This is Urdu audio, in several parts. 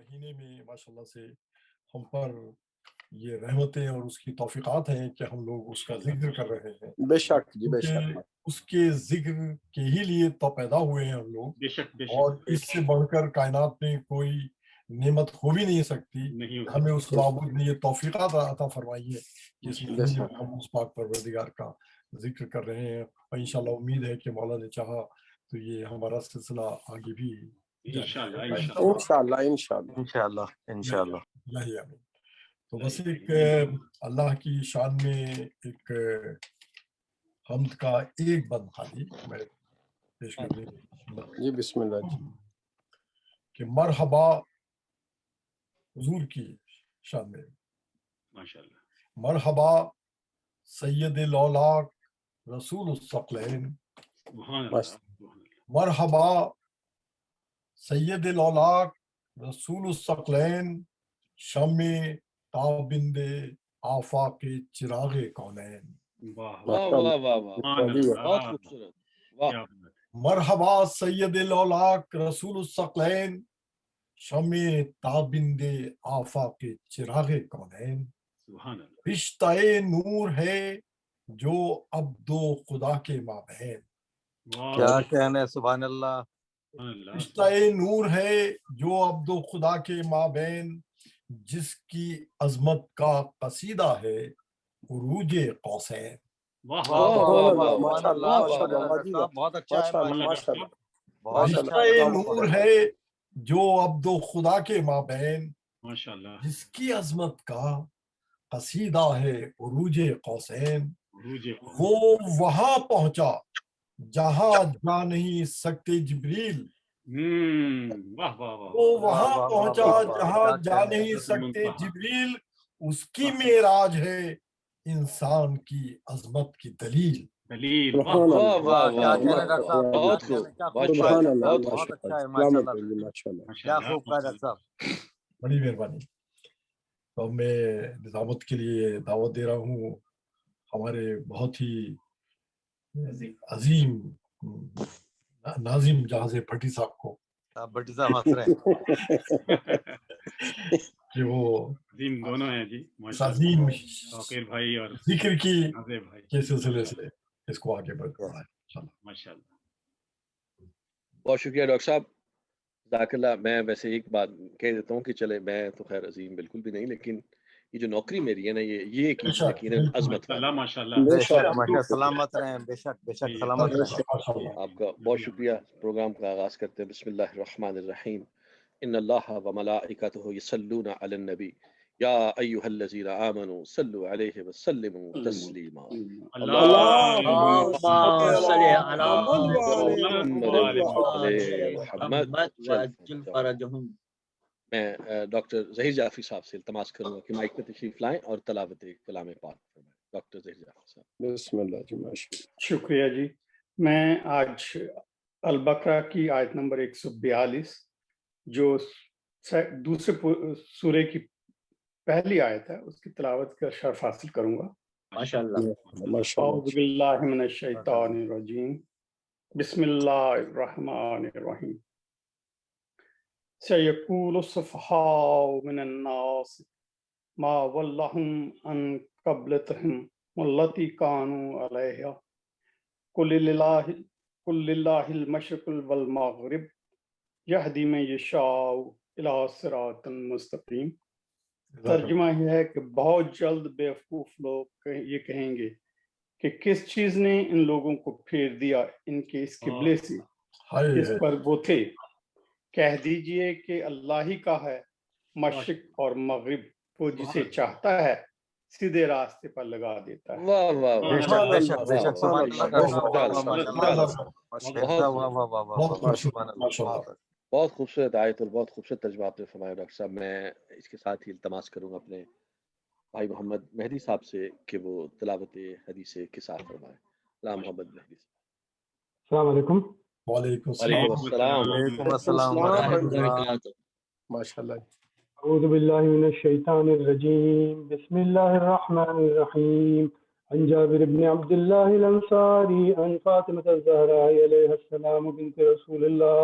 مہینے میں ماشاءاللہ سے ہم پر یہ رحمتیں اور اس کی توفیقات ہیں کہ ہم لوگ اس کا ذکر کر رہے ہیں. بے شک جی، بے کیونکہ شک. اس کے ذکر کے ہی لیے تو پیدا ہوئے ہیں ہم لوگ, بے شک بے اور شک اس سے بڑھ کر کائنات میں کوئی نعمت ہو بھی نہیں سکتی. نہیں ہو ہمیں اس معبود نے یہ توفیقات عطا فرمائی ہے کہ اس سکتی. مہینے میں ہم اس پاک پروردگار کا ذکر کر رہے ہیں, اور انشاءاللہ امید ہے کہ مولا نے چاہا تو یہ ہمارا سلسلہ آگے بھی انشاءاللہ انشاءاللہ انشاءاللہ انشاءاللہ انشاءاللہ. یہی آمین. تو بس ایک اللہ کی شان میں ایک حمد کا ایک بند خالی میں پیش کرنے جی بسم اللہ جی. کہ مرحبا حضور کی شان میں, ماشاءاللہ. مرحبا سید الاولاق رسول الثقلین, سبحان اللہ. مرحبا سید الاولاق رسول الثقلین, شمع تابند آفاق چراغ کونین. واہ واہ واہ واہ واہ، بہت خوبصورت. واہ. مرحبا سید الاولاق رسول الثقلین, شمع تابند آفاق چراغ کونین. سبحان اللہ. رشتہ نور ہے جو عبد و خدا کے مابین. کیا کہنے, سبحان اللہ. رشتہ نور ہے جو عبد و خدا کے مابین, جس کی عظمت کا قصیدہ ہے عروج قوسین. واہ واہ واہ واہ واہ ماشاء اللہ واہ ماشاء واہ. اللہ. بہت اچھا ہے, ماشاء اللہ. بہت اچھا رشتہ ہے. نور ہے جو عبد و خدا کے مابین, ماشاءاللہ. جس کی عظمت کا قصیدہ ہے عروج قوسین. وہ وہاں پہنچا جہاں جا نہیں سکتے جبریل. واہ واہ واہ. وہ وہاں پہنچا جہاں جا نہیں سکتے جبریل. اس کی معراج ہے انسان کی عظمت کی دلیل. دلیل. واہ واہ واہ کیا واہ. کہنے ڈاکٹر صاحب, بہت خوب. سبحان اللہ. بہت بہت اچھا ہے, السلام ماشاءاللہ. علیکم. ماشاء اللہ. کیا خوب کہا ڈاکٹر صاحب. بڑی مہربانی. تو میں نظامت کے لیے دعوت دے رہا ہوں ہمارے بہت ہی عظیم ناظم جہاز بھٹی صاحب کو, آپ بٹی صاحب ہنس رہے ہیں. کہ وہ عظیم دونوں ہیں جی عظیم توقیر بھائی اور ذکر کی ناظر بھائی کے سلسلے سے اس کو آگے بڑھانا ہے. ماشاءاللہ. بہت شکریہ ڈاکٹر صاحب, جزاک اللہ. میں ویسے ایک بات کہہ دیتا ہوں کہ چلے میں تو خیر عظیم بالکل بھی نہیں, لیکن یہ جو نوکری میری ہے نا, یہ ایک یقیناً عظمت ہے. ماشاءاللہ. بے شک ماشاء سلامت رہیں, بے شک بے شک سلامت رہیں. آپ کا بہت شکریہ. پروگرام کا آغاز کرتے ہیں. بسم اللہ الرحمن الرحیم. ان اللہ وملائکتہ یصلون علی النبی یا ایھا الذین آمنوا صلوا علیہ وسلموا تسلیما. اللهم صل على محمد وعجل فرجهم. میں ڈاکٹر ظہیر جعفری صاحب سے التماس کروں گا کہ مائک پہ تشریف لائیں اور تلاوت کلام پاک فرمائیں. ڈاکٹر ظہیر جعفری صاحب. بسم اللہ جی. ماشاء اللہ. شکریہ جی. میں آج البقرہ کی آیت نمبر 142 جو دوسرے سورے کی پہلی آیت ہے اس کی تلاوت کا شرف حاصل کروں گا. ماشاءاللہ. اعوذ باللہ من الشیطان الرجیم. بسم اللہ الرحمن الرحیم. سیقول السفہاء من الناس ما ولہم عن قبلتہم والتی کانوا علیہا قل للہ المشرق والمغرب یہدی من یشاء الی صراط مستقیم. ترجمہ یہ ہے کہ بہت جلد بیوقوف لوگ یہ کہیں گے کہ کس چیز نے ان لوگوں کو پھیر دیا ان کے اس قبلے سے جس پر وہ تھے. کہہ دیجئے کہ اللہ ہی کا ہے مشرق اور مغرب, وہ جسے چاہتا ہے سیدھے راستے پر لگا دیتا ہے. واہ واہ واہ. بے شک بے شک بے شک سبحان اللہ. بہت خوبصورت آیت اور بہت خوبصورت ترجمہ آپ نے فرمایا ڈاکٹر صاحب. میں اس کے ساتھ ہی التماس کروں گا اپنے بھائی محمد مہدی صاحب سے کہ وہ تلاوت حدیث کے ساتھ فرمائے. غلام محمد مہدی صاحب. السلام علیکم. وعلیکم السلام. وعلیکم السلام ورحمۃ اللہ. ماشاء اللہ. اعوذ باللہ من الشیطان الرجیم. بسم اللہ الرحمن الرحیم. عن جابر بن عبد اللہ الانصاری عن فاطمة الزہراء علیہ السلام بنت رسول اللہ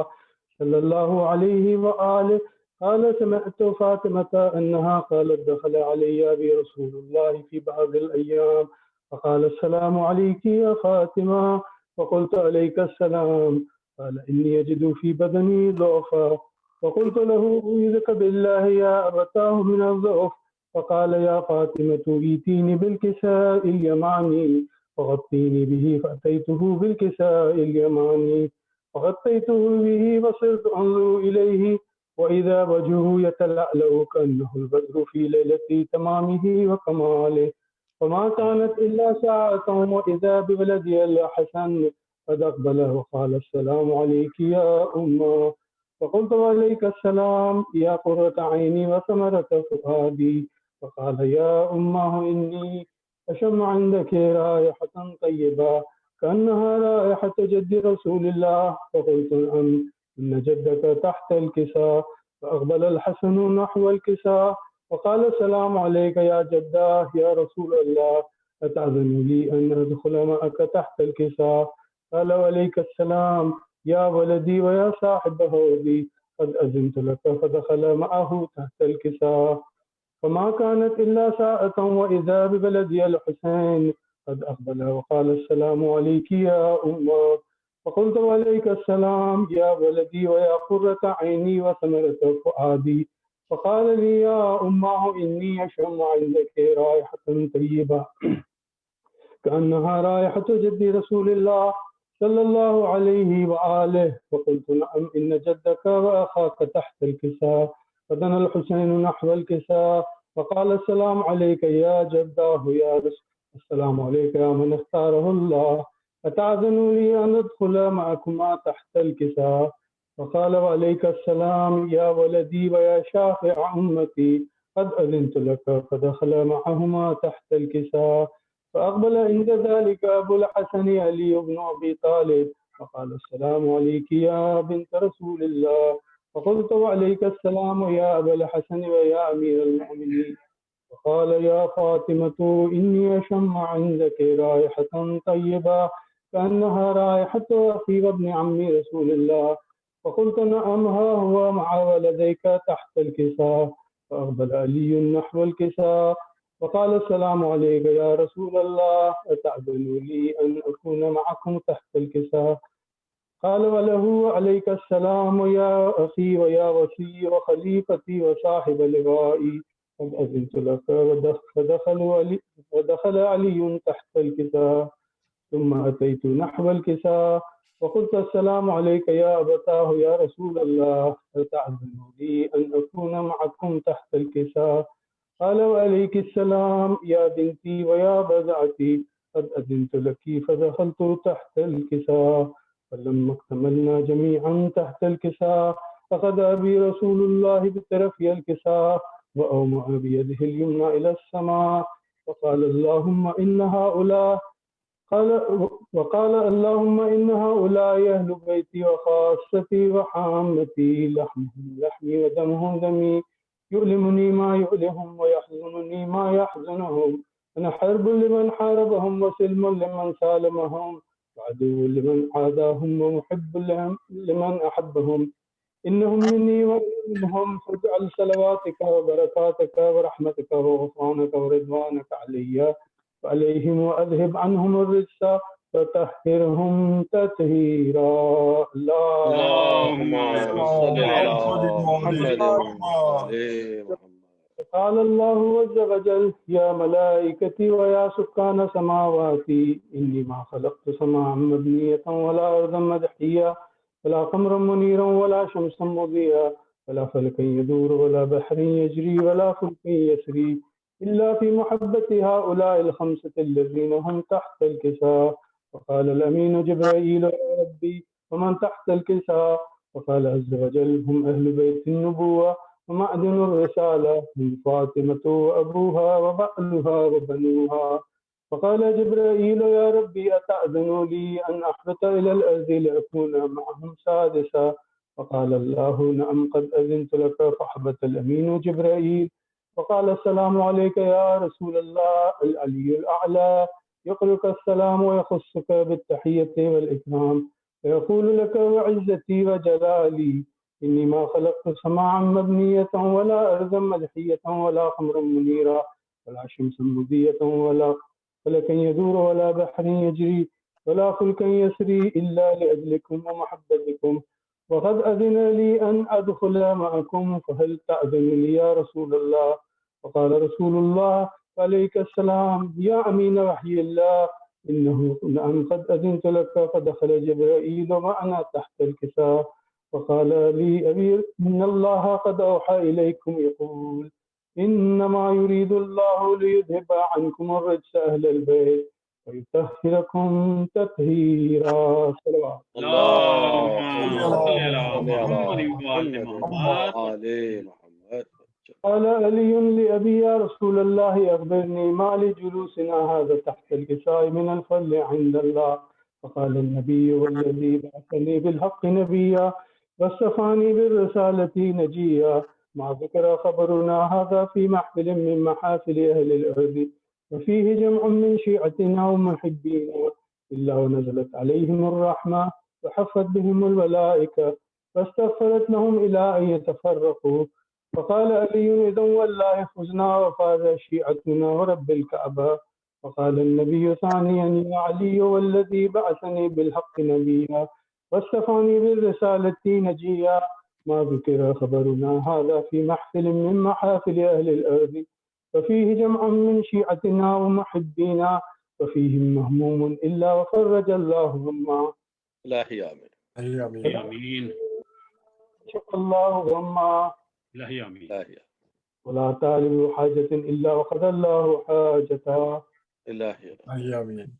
صلی اللہ علیہ وآلہ قال سمعت فاطمة أنها قالت دخل علي أبي رسول الله في بعض الأيام فقال السلام عليك يا فاطمة، فقلت عليك السلام. قال إني أجد في بدني ضعفا، فقلت له أعوذك بالله يا أبتاه من الضعف. فقال يا فاطمة ائتيني بالكساء اليماني فغطيني به، فأتيته بالكساء اليماني فغطيته به فصرت أنظر إليه وإذا وجهه يتلألأ كأنه البدر في ليلة تمامه وكماله. فما كانت إلا ساعة وإذا بولدي الحسن قد أقبل وقال السلام عليك يا أمه. فقلت وعليك السلام يا قرة عيني وثمرة فؤادي. فقال يا أمه إني أشم عندك رائحة طيبة كأنها رائحة جد رسول الله. فقلت نعم إن جدك تحت الكساء. فأقبل الحسن نحو الكساء وقال السلام عليك يا جداه يا رسول الله، أتأذن لي أن أدخل معك تحت الكساء؟ قال وعليك السلام يا ولدي ويا صاحب هودي، قد أذنت لك. فدخل معه تحت الكساء. فما كانت إلا ساعة وإذا ببلدي الحسين قد أقبل وقال السلام عليك يا أمه. فقلت وعليك السلام يا ولدي ويا قرة عيني وثمرة فؤادي. فقال لي يا أمه إني أشم عندك رائحة طيبة كأنها رائحة جد رسول الله صلى الله عليه وآله. فقلت نعم إن جدك وأخاك تحت الكساء. فدنا الحسين نحو الكساء وقال السلام عليك يا جداه يا رسول، السلام عليك يا من اختاره الله، أتأذن لي أن أدخل معكما تحت الكساء؟ فقال وعليك السلام يا ولدي ويا شافع أمتي، قد أذنت لك. فدخل معهما تحت الكساء. فأقبل عند ذلك أبو الحسن علي بن أبي طالب فقال السلام عليك يا بنت رسول الله. فقلت وعليك السلام يا أبا الحسن ويا أمير المؤمنين. فقال يا فاطمة إني أشم عندك رائحة طيبة كأنها رائحة أخي وابن عم رسول الله. فقلت نعم ها هو مع ولديك تحت الكساء. فأقبل علي نحو الكساء وقال السلام عليك يا رسول الله، أتأذن لي أن أكون معكم تحت الكساء؟ قال وله عليك السلام يا أخي ويا وسي وخليفتي وصاحب لوائي، قد أذنت لك. ودخل علي تحت الكساء. ثم أتيت نحو الكساء وقلت السلام عليك يا أبتاه يا رسول الله، أتأذن لي أن أكون معكم تحت الكساء؟ قال وعليك السلام يا بنتي ويا بضعتي، قد أذنت لك. فدخلت تحت الكساء. فلما اكتملنا جميعا تحت الكساء أخذ أبي رسول الله بطرفي الكساء وأومأ بيده اليمنى إلى السماء وقال اللهم إن هؤلاء وقال اللهم إن هؤلاء أهل بيتي وخاصتي وحامتي، لحمهم لحمي ودمهم دمي، يؤلمني ما يؤلمهم ويحزنني ما يحزنهم. أنا حرب لمن حاربهم وسلم لمن سالمهم وعدو لمن عاداهم ومحب لمن أحبهم. إنهم مني ومنهم، فاجعل صلواتك وبركاتك ورحمتك وغفرانك ورضوانك علي وعليهم وأذهب عنهم الرجس وطهرهم تطهيرا. اللهم صل على محمد وعلى محمد. قال الله عز وجل يا ملائكتي ويا سكان سماواتي إني ما خلقت سماء مبنية ولا أرضا مدحية ولا قمرا منيرا ولا شمسا مضيئا ولا فلكا يدور ولا بحر يجري ولا فلك يسري إلا في محبة هؤلاء الخمسة الذين هم تحت الكساء. وقال الأمين جبرائيل يا ربي ومن تحت الكساء؟ وقال عز وجل هم أهل بيت النبوة ومعدن الرسالة، من فاطمة وأبوها وبعلها وبنوها. فقال جبرائيل يا ربي أتأذن لي أن أحبط إلى الأرض لأكون معهم سادسا؟ فقال الله نعم قد أذنت لك. فأحبط الأمين جبرائيل وقال السلام عليك يا رسول الله. العلي الأعلى يقرئك السلام ويخصك بالتحية والإكرام ويقول لك وعزتي وجلالي إني ما خلقت سماعا مبنية ولا أرضا مدحية ولا خمرا منيرا ولا شمسا مضية ولا فلكا يدور ولا بحر يجري ولا فلكا يسري إلا لأجلكم ومحبتكم وقد أذن لي أن أدخل معكم فهل تأذن لي يا رسول الله؟ فقال رسول الله عليك السلام يا أمين وحي الله إنه نعم قد أذنت لك. فدخل جبرائيل وأنا تحت الكساء فقال لي أبي إن الله قد أوحى إليكم يقول إنما يريد الله ليذهب عنكم الرجس أهل البيت ويطهركم تطهيرا. صلوات قال علي لأبي يا رسول الله أخبرني ما لجلوسنا هذا تحت الكساء من الفضل عند الله. فقال النبي والذي بعثني بالحق نبيا واصطفاني بالرسالة نجيا ما ذكر خبرنا هذا في محفل من محافل أهل الأرض وفيه جمع من شيعتنا ومحبينا إلا ونزلت عليهم الرحمة وحفت بهم الملائكة فاستغفرت لهم إلى أن يتفرقوا. فقال علي إذن والله فزنا وفاز شيعتنا ورب الكعبة. فقال النبي ثانيا يا علي والذي بعثني بالحق نبيا واصطفاني بالرسالة نجيا ما ذكر خبرنا هذا في محفل من محافل أهل الأرض وفيه جمع من شيعتنا ومحبينا وفيهم مهموم إلا وفرج الله همه. إلهي آمين. آمين. شق الله غمه. إلهي آمين. ولا طالب حاجة إلا وقضى الله حاجتها. إلهي آمين.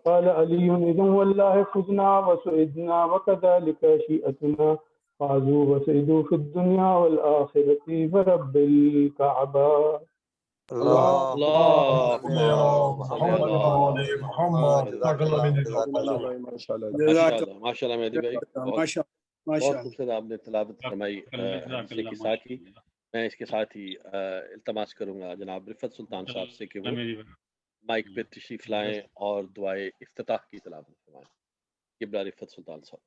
قال علي إذن والله فزنا وسعدنا وكذلك شيئتنا فازوا وسعدوا في الدنيا والآخرة برب الكعبة. اللهم صل على محمد. ما شاء اللہ ماشاء اللہ مہدی بھائی بہت خوبصورت آپ نے تلاوت فرمائی حصے کے ساتھ ہی میں اس کے ساتھ ہی التماس کروں گا جناب رفت سلطان صاحب سے کہ وہ مائک پہ تشریف لائیں اور دعائے افتتاح کی تلاوت فرمائیں. قبلہ رفت سلطان صاحب.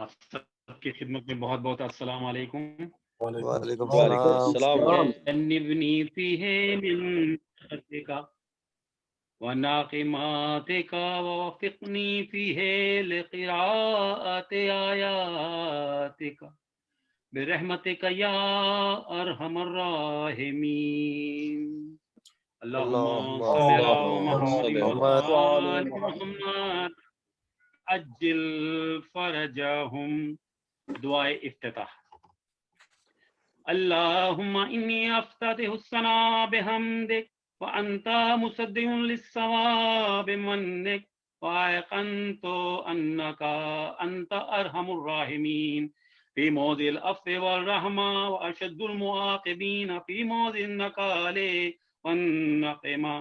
آپ سب کی خدمت میں بہت بہت السلام علیکم. وعلیکم السلام. جنبنی فیہ من خطک وناقماتک ووفقنی فیہ لقراءۃ آیاتک برحمتک یا ارحم الراحمین. اللہم صلی علی محمد عجل فرجہم. دعائے افتتاح. اللہم انی افتتح الثناء بحمدک وانت مصدق للثواب منک وایقنت انک انت ارحم الراحمین فی موضع العفو والرحمہ واشد المعاقبین فی موضع النکال والنقمہ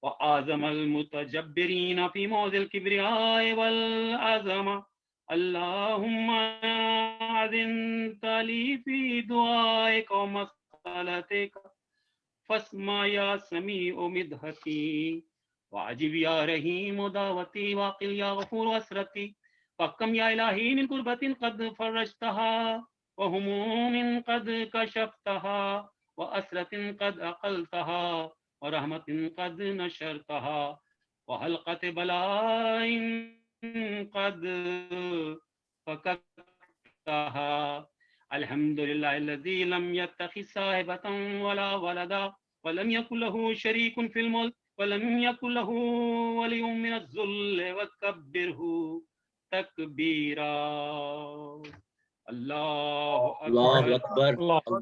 وأعظم المتجبرين في موضع الكبرياء والعظمة. اللهم أذنت لي في دعائك ومسألتك فاسمع يا سميع مدحتي وعجب يا رحيم دعوتي وقل يا غفور أسرتي. فكم يا إلهي من كربة قد فرجتها وهموم قد كشفتها وأسرة قد أقلتها ورحمة قد نشرتها وحلقة بلاء قد فككتها. الحمد لله الذي لم يتخذ صاحبة ولا ولدا ولم يكن له شريك في الملك ولم يكن له ولي من الذل وكبره تكبيرا. الله أكبر. الله أكبر.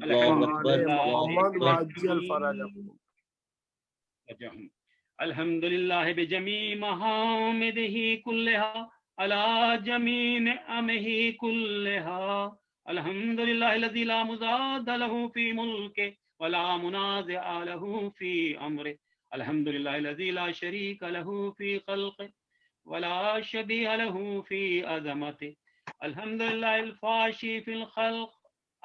الحمد لله بجميع محامده كلها على جميع نعمه كلها. الحمد لله الذي لا مضاد له في ملكه ولا منازع له في أمره. الحمد لله الذي لا شريك له في خلقه ولا شبيه له في عظمته. الحمد لله الفاشي في الخلق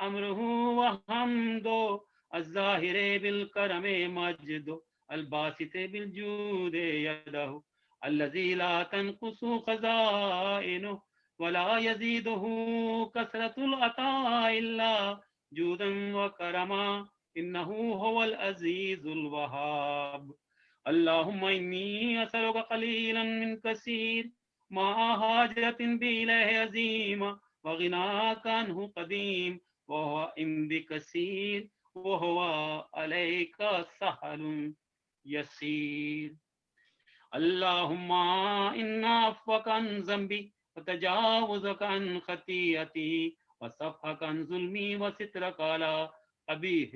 أمره وحمده الظاهر بالكرم مجده الباسط بالجود يده الذي لا تنقص خزائنه ولا يزيده كثرة العطاء إلا جودا وكرما إنه هو العزيز الوهاب. اللهم إني أسألك قليلا من كثير مع حاجة بي إليه عظيمة وغناك عنه قديم وهو عندي كثير وهو عليك سهل يسير. اللهم إن عفوك عن ذنبي وتجاوزك عن خطيئتي وصفحك عن ظلمي وسترك على قبيح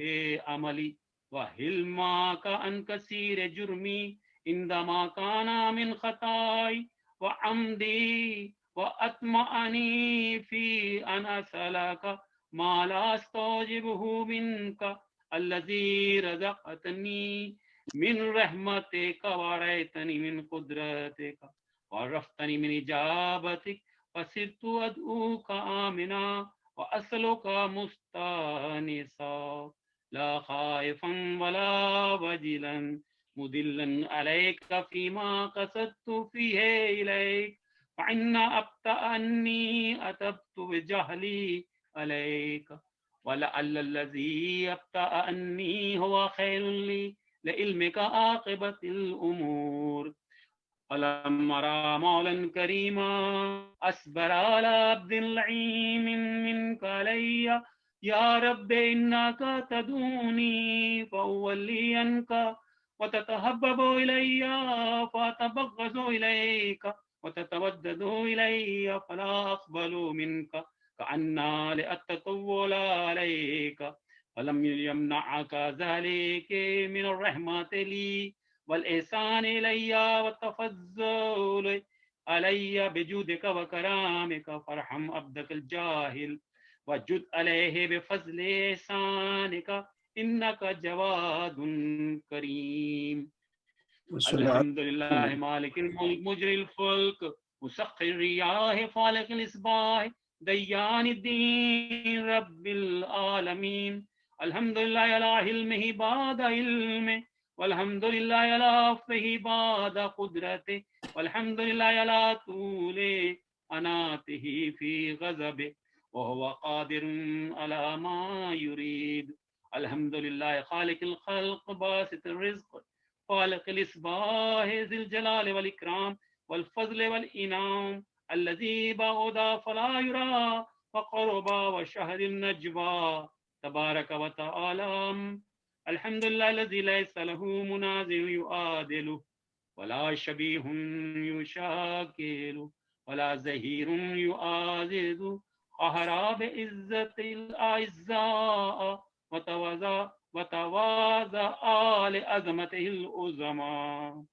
عملي وحلمك عن كثير جرمي عندما كان من خطاي وعمدي وأطمعني في أن أسألك ما لا أستوجبه منك الذي رزقتني من رحمتك ورأيتني من قدرتك وعرفتني من إجابتك فصرت أدعوك آمنا وأسألك مستانسا لا خائفا ولا وجلا مدلا عليك فيما قصدت فيه إليك فإن أبطأ أني أتبت بجهلي عليك ولعل الذي أبطأ أني هو خير لي لعلمك عاقبة الأمور. فلما رأى مولا كريما أصبر على عبد لعين منك علي يا رب إنك تدعوني فأولي عنك وتتحبب إلي فأتبغض إليك وتتودد إلي فلا أقبل منك كأن لأتطول عليك فلم يمنعك ذلك من الرحمة لي والإحسان إلي والتفضل علي بجودك وكرامك فارحم عبدك الجاهل وجد عليه بفضل إحسانك إنك جواد كريم. الحمد لله مالك الملك مجري الفلك مسخر الرياح فالق الإصباح ديان الدين رب العالمين. الحمد لله على علمه بعد علمه والحمد لله على عفوه بعد قدرته والحمد لله على طول أناته في غضبه وهو قادر على ما يريد. الحمد لله خالق الخلق باسط الرزق خالق الإصباح ذي الجلال والإكرام والفضل والإنعام الذي بعد فلا يرى وقرب وشهد النجوى تبارك وتعالى. الحمد لله الذي ليس له منازع يعادله ولا شبيه يشاكله ولا زهير يعاذذ قهر بعزة الأعزاء وتواضع لعظمته العظمى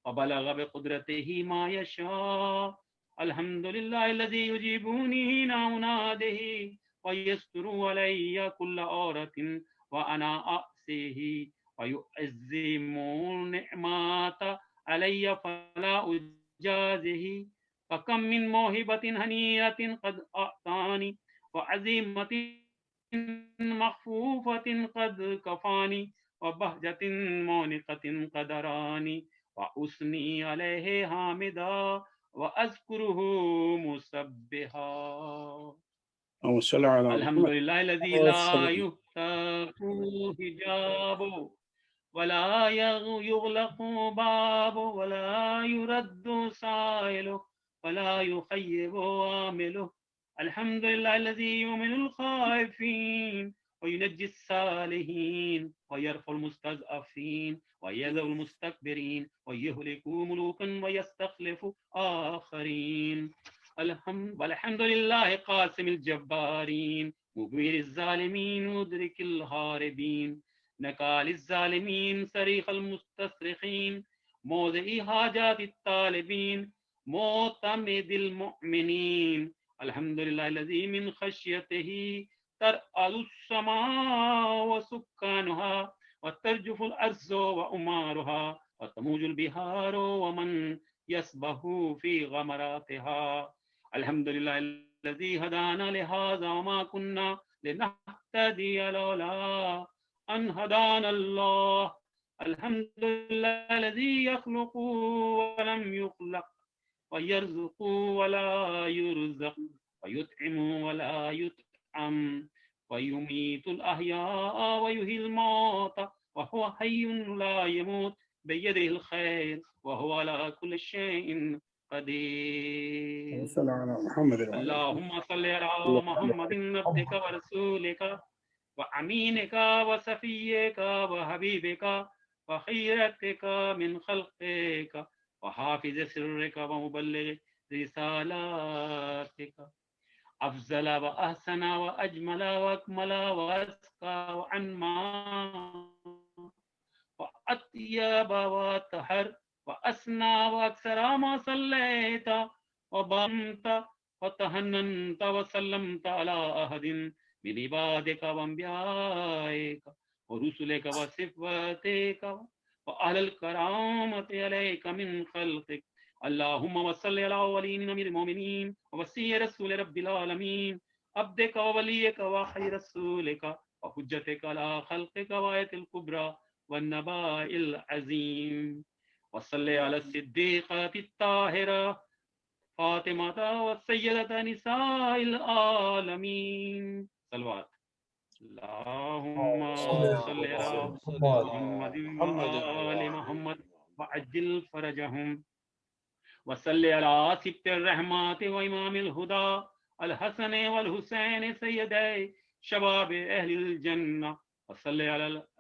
وبلغ بقدرته ما يشاء. الحمد لله الذي يجيبني حين أناده ويستر علي كل عورة وأنا أعصيه ويعظم النعمات علي فلا أجازه. فكم من موهبة هنيئة قد أعطاني وعزيمة مخفوفة قد كفاني وبهجة مونقة قد راني وأثني عليه حامدا وأذكره مسبحا. الحمد لله الذي لا يفتح حجابه ولا يغلق بابه ولا يرد سائله ولا يخيب عامله. الحمد لله الذي يؤمن الخائفين وينجي الصالحين ويرفع المستضعفين ويذل المستكبرين ويهلك ملوكا ويستخلف آخرين. والحمد لله قاسم الجبارين مبير الظالمين مدرك الهاربين نكال الظالمين صريخ المستصرخين موضع حاجات الطالبين معتمد المؤمنين. الحمد لله الذي من خشيته ترعد السماء وسكانها وترجف الأرض وأمارها وتموج البحار ومن يسبح في غمراتها. الحمد لله الذي هدانا لهذا وما كنا لنهتدي لولا أن هدانا الله. الحمد لله الذي يخلق ولم يخلق ويرزق ولا يرزق ويطعم ولا يطعم ويميت الأحياء ويحيي الموتى وهو حي لا يموت بيده الخير وهو على كل شيء قدير. اللهم صل على محمد عبدك ورسولك وأمينك وصفيك وحبيبك وخيرتك من خلقك وحافظ سرك ومبلغ رسالاتك أفضل وأحسن وأجمل وأكمل وأزكى وأنمى وأطيب وأطهر وأسنى وأكثر ما صليت وبرمت وتهننت وسلمت على أحد من عبادك وأنبيائك ورسلك وصفاتك وأهل الكرامة عليك من خلقك. اللهم وصل على أولين أمير المؤمنين ووصي رسول رب العالمين عبدك ووليك وخير رسولك وحجتك على خلقك وآية الكبرى والنباء العظيم. وصل على الصديقة الطاهرة فاطمة والسيدة نساء العالمين. صلوات. اللهم صل على محمد وآل محمد وعجل فرجهم. وصل على سبط الرحمات وإمام الهدى الحسن والحسين سيدي شباب أهل الجنة. وصل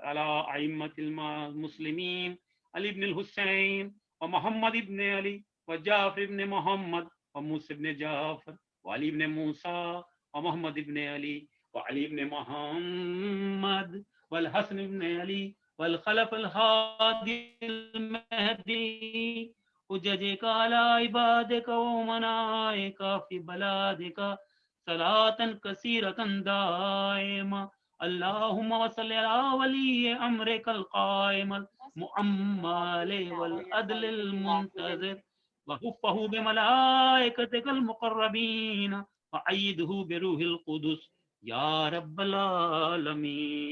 على أئمة المسلمين علي بن الحسين ومحمد بن علي وجعفر بن محمد وموسى بن جعفر وعلي بن موسى ومحمد بن علي وعلي بن محمد والحسن بن علي والخلف الهادي المهدي حججك على عبادك ومنائك في بلادك صلاة كثيرة دائمة. اللهم وصل على ولي أمرك القائم المؤمل والعدل المنتظر وحفه بملائكتك المقربين وأيده بروح القدس يا رب العالمين.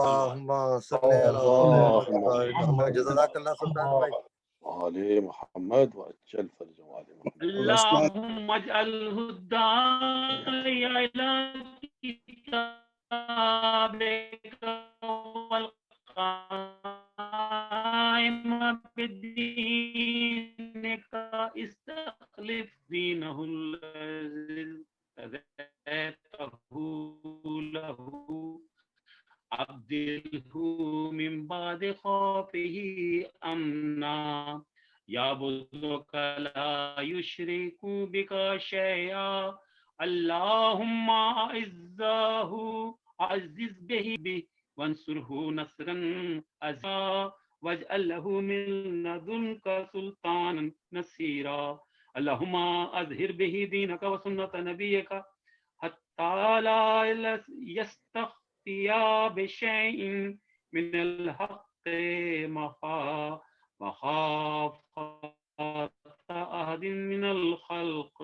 اللهم صل على محمد. جزاک اللہ سلطان بھائی. آل محمد وأجل فرجهم آل محمد. اللهم اجعله الداعي إلى كتابك والقائم بدينك استخلف دينه الذي ارتضيته له عبده من بعد خوفه أمنا يعبدك لا يشرك بك شيئا. اللهم أعزز به وانصره نصرا عزيزا واجعل له من لدنك سلطانا نصيرا. اللهم أظهر به دينك وسنة نبيك حتى لا يستخفي بشيء من الحق مخافة أحد من الخلق.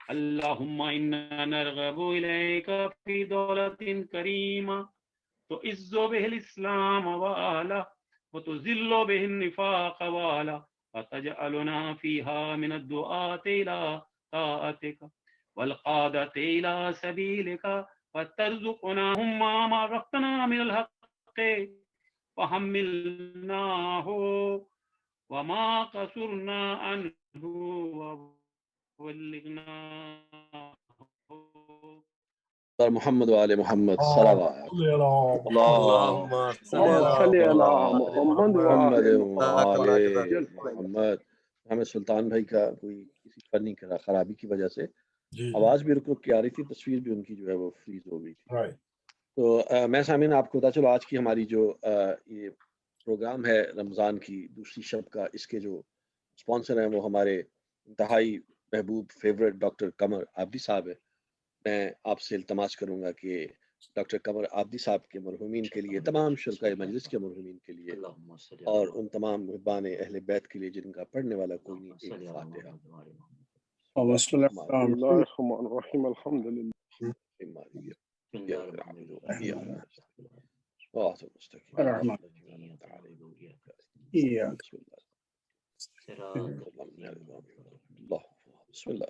اللهم إنا نرغب إليك في دولة كريمة تعز به الإسلام وأهله وتذل به النفاق وأهله وتجعلنا فيها من الدعاة إلى طاعتك والقادة إلى سبيلك وترزقناهم ما رزقتنا من الحق وحملناه وما قصرنا عنه وبلغنا محمد وآل محمد صلوات. اللهم صل على محمد محمد وآل وآل محمد. ہمیں سلطان بھائی کا کوئی کسی فنی خرابی کی وجہ سے جی آواز بھی رک رک کے آ رہی تھی، تصویر بھی ان کی جو ہے وہ فریز ہو گئی تھی. رائٹ. تو میں سامعین آپ کو بتا چلو آج کی ہماری جو یہ پروگرام ہے رمضان کی دوسری شب کا، اس کے جو اسپانسر ہیں وہ ہمارے انتہائی محبوب فیورٹ ڈاکٹر قمر عابدی صاحب ہیں. میں آپ سے التماس کروں گا کہ ڈاکٹر قمر عابدی صاحب کے مرحومین کے لیے، تمام شرکائے مجلس کے مرحومین کے لیے اور ان تمام محبان اہل بیت کے لیے جن کا پڑھنے والا کوئی نہیں، ایک فاتحہ. بسم الله الرحمن الرحيم. الحمد لله إياك نعبد وإياك نستعين. صراط المستقيم. إياك بسم الله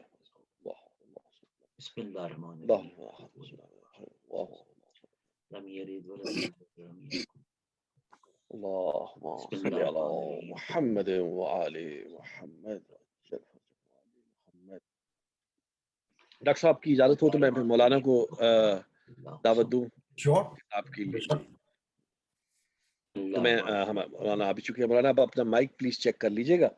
بسم الله الرحمن الله الرحيم لم يلد ولم يولد ولم يكن اللهم بسم صل الله على الرحمن الرحيم محمد وآل محمد. ڈاکٹر صاحب کی اجازت ہو تو میں پھر مولانا کو دعوت دوں Sure. آپ کے لیے. Sure. تو میں مولانا ابھی چونکہ مولانا آپ اپنا مائک پلیز چیک کر لیجیے گا.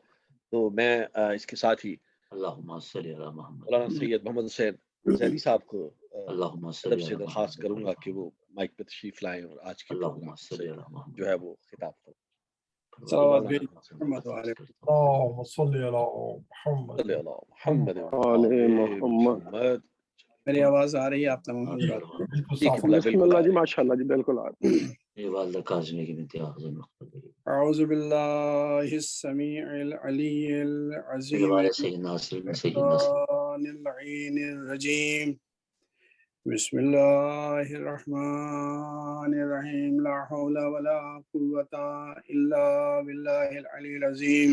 تو میں اس کے ساتھ ہی اللہم صلی علی محمد مولانا سید محمد حسین زیدی صاحب کو اللہم صلی ادب علی سے درخواست محمد کروں گا کہ وہ مائک پہ تشریف لائیں اور آج کے اللہم پروگرام صلی سے علی محمد جو ہے وہ خطاب کریں. صلوات بھیج محمد وعلى اللهم صل على محمد. صلی اللہ محمد آل محمد. محمد. میری آواز آ رہی ہے آپ تمام حضرات کو؟ بالکل جی صاف. قبلہ بسم بالکل اللہ جی ماشاء اللہ جی بالکل آپ. یہ والدہ کاظمی کی بنت اعظم اعوذ باللہ السمیع العلی العظیم والے سیدنا سیدنا سیدنا الشیطان اللعین الرجیم بسم اللہ الرحمن الرحیم لا حول ولا قوة الا باللہ العلی العظیم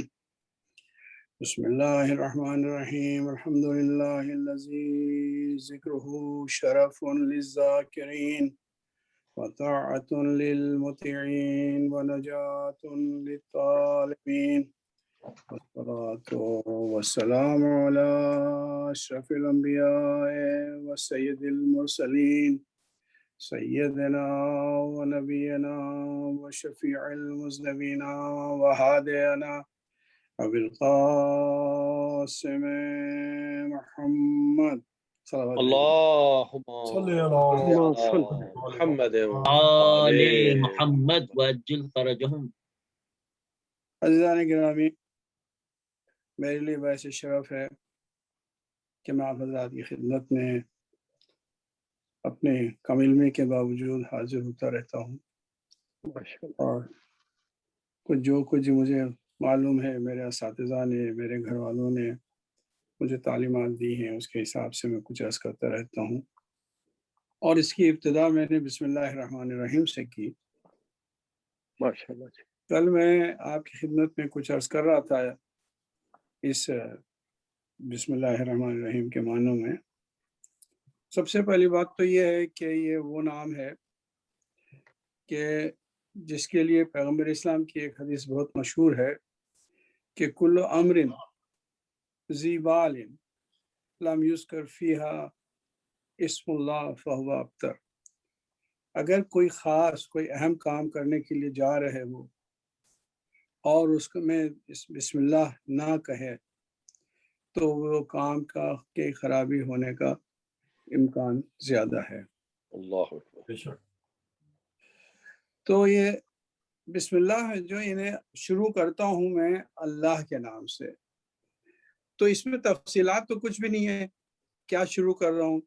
بسم اللہ الرحمن الرحیم الحمد للہ الذی ذکرہ شرف للذاکرین وطاعة للمطیعین ونجاة للطالبین والصلاة والسلام على أشرف الأنبياء وسيد المرسلين سيدنا ونبينا وشفيع المذنبين وهادينا أبي القاسم محمد صلوات اللهم صل على محمد آل محمد وعجل فرجهم. عزیزان گرامی، میرے لیے باعث شرف ہے کہ میں آپ حضرات کی خدمت میں اپنے کم علمی کے باوجود حاضر ہوتا رہتا ہوں، اور جو کچھ مجھے معلوم ہے میرے اساتذہ نے، میرے گھر والوں نے مجھے تعلیمات دی ہیں، اس کے حساب سے میں کچھ عرض کرتا رہتا ہوں. اور اس کی ابتدا میں نے بسم اللہ الرحمن الرحیم سے کی. ماشاء اللہ. کل میں آپ کی خدمت میں کچھ عرض کر رہا تھا اس بسم اللہ الرحمن الرحیم کے معنوں میں. سب سے پہلی بات تو یہ ہے کہ یہ وہ نام ہے کہ جس کے لیے پیغمبر اسلام کی ایک حدیث بہت مشہور ہے کہ کل امر ذی بال لم یذکر فیہا اسم اللہ فہو ابتر. اگر کوئی خاص کوئی اہم کام کرنے کے لیے جا رہے ہو اور اس میں بسم اللہ نہ کہے تو وہ کام کے خرابی ہونے کا امکان زیادہ ہے. اللہ اکبر. تو یہ بسم اللہ جو انہیں شروع کرتا ہوں میں اللہ کے نام سے، تو اس میں تفصیلات تو کچھ بھی نہیں ہے کیا شروع کر رہا ہوں،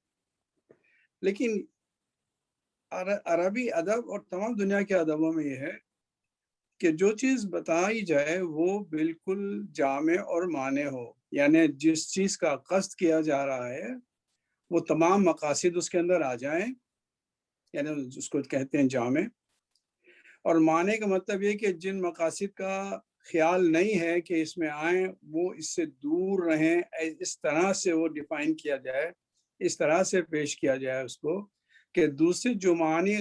لیکن عربی ادب اور تمام دنیا کے ادبوں میں یہ ہے کہ جو چیز بتائی جائے وہ بالکل جامع اور معنی ہو، یعنی جس چیز کا قصد کیا جا رہا ہے وہ تمام مقاصد اس کے اندر آ جائیں، یعنی اس کو کہتے ہیں جامع. اور معنی کا مطلب یہ کہ جن مقاصد کا خیال نہیں ہے کہ اس میں آئیں وہ اس سے دور رہیں، اس طرح سے وہ ڈیفائن کیا جائے، اس طرح سے پیش کیا جائے اس کو کہ دوسرے جو معنی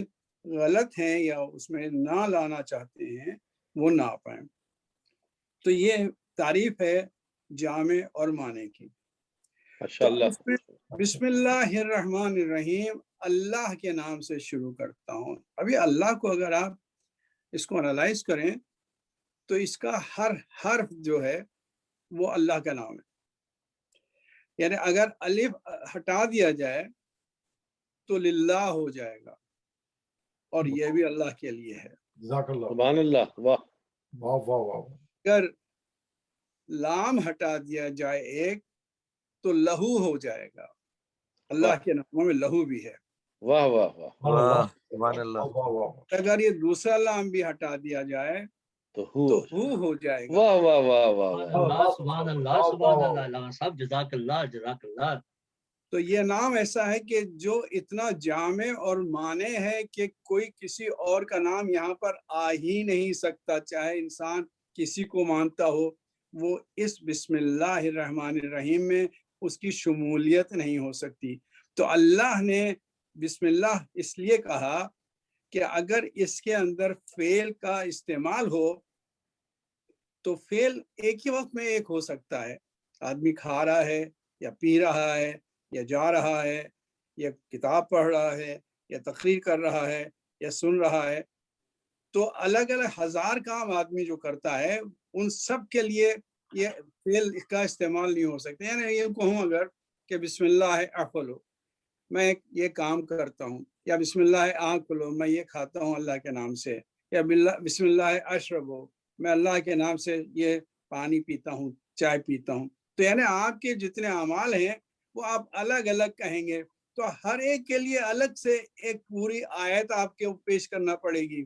غلط ہیں یا اس میں نہ لانا چاہتے ہیں وہ نہ آ پائیں. تو یہ تعریف ہے جامع اور معنی کی. ماشاءاللہ. بسم اللہ الرحمن الرحیم اللہ کے نام سے شروع کرتا ہوں. ابھی اللہ کو اگر آپ اس کو انالائز کریں تو اس کا ہر حرف جو ہے وہ اللہ کا نام ہے. یعنی اگر الف ہٹا دیا جائے تو للہ ہو جائے گا، اور یہ بھی اللہ کے لیے ہے. جزاک اللہ. سبحان اللہ. واہ واہ واہ واہ. اگر لام ہٹا دیا جائے ایک تو لہو ہو جائے گا. اللہ کے ناموں میں لہو بھی ہے. واہ واہ واہ. سبحان اللہ. اگر یہ دوسرا لام بھی ہٹا دیا جائے تو ہو جائے گا. واہ واہ واہ واہ. سبحان اللہ سبحان اللہ صاحب جزاک اللہ جزاک اللہ. تو یہ نام ایسا ہے کہ جو اتنا جامع اور معنی ہے کہ کوئی کسی اور کا نام یہاں پر آ ہی نہیں سکتا، چاہے انسان کسی کو مانتا ہو وہ اس بسم اللہ الرحمن الرحیم میں اس کی شمولیت نہیں ہو سکتی۔ تو اللہ نے بسم اللہ اس لیے کہا کہ اگر اس کے اندر فعل کا استعمال ہو تو فعل ایک ہی وقت میں ایک ہو سکتا ہے، آدمی کھا رہا ہے یا پی رہا ہے یا جا رہا ہے یا کتاب پڑھ رہا ہے یا تقریر کر رہا ہے یا سن رہا ہے، تو الگ الگ ہزار کام آدمی جو کرتا ہے ان سب کے لیے یہ فعل کا استعمال نہیں ہو سکتا۔ یعنی یہ کہوں اگر کہ بسم اللہ افعلو، میں یہ کام کرتا ہوں، یا بسم اللہ آکلو، میں یہ کھاتا ہوں اللہ کے نام سے، یا بسم اللہ اشربو، میں اللہ کے نام سے یہ پانی پیتا ہوں، چائے پیتا ہوں۔ تو یعنی آپ کے جتنے اعمال ہیں وہ آپ الگ الگ کہیں گے، تو ہر ایک کے لیے الگ سے ایک پوری آیت آپ کے پیش کرنا پڑے گی۔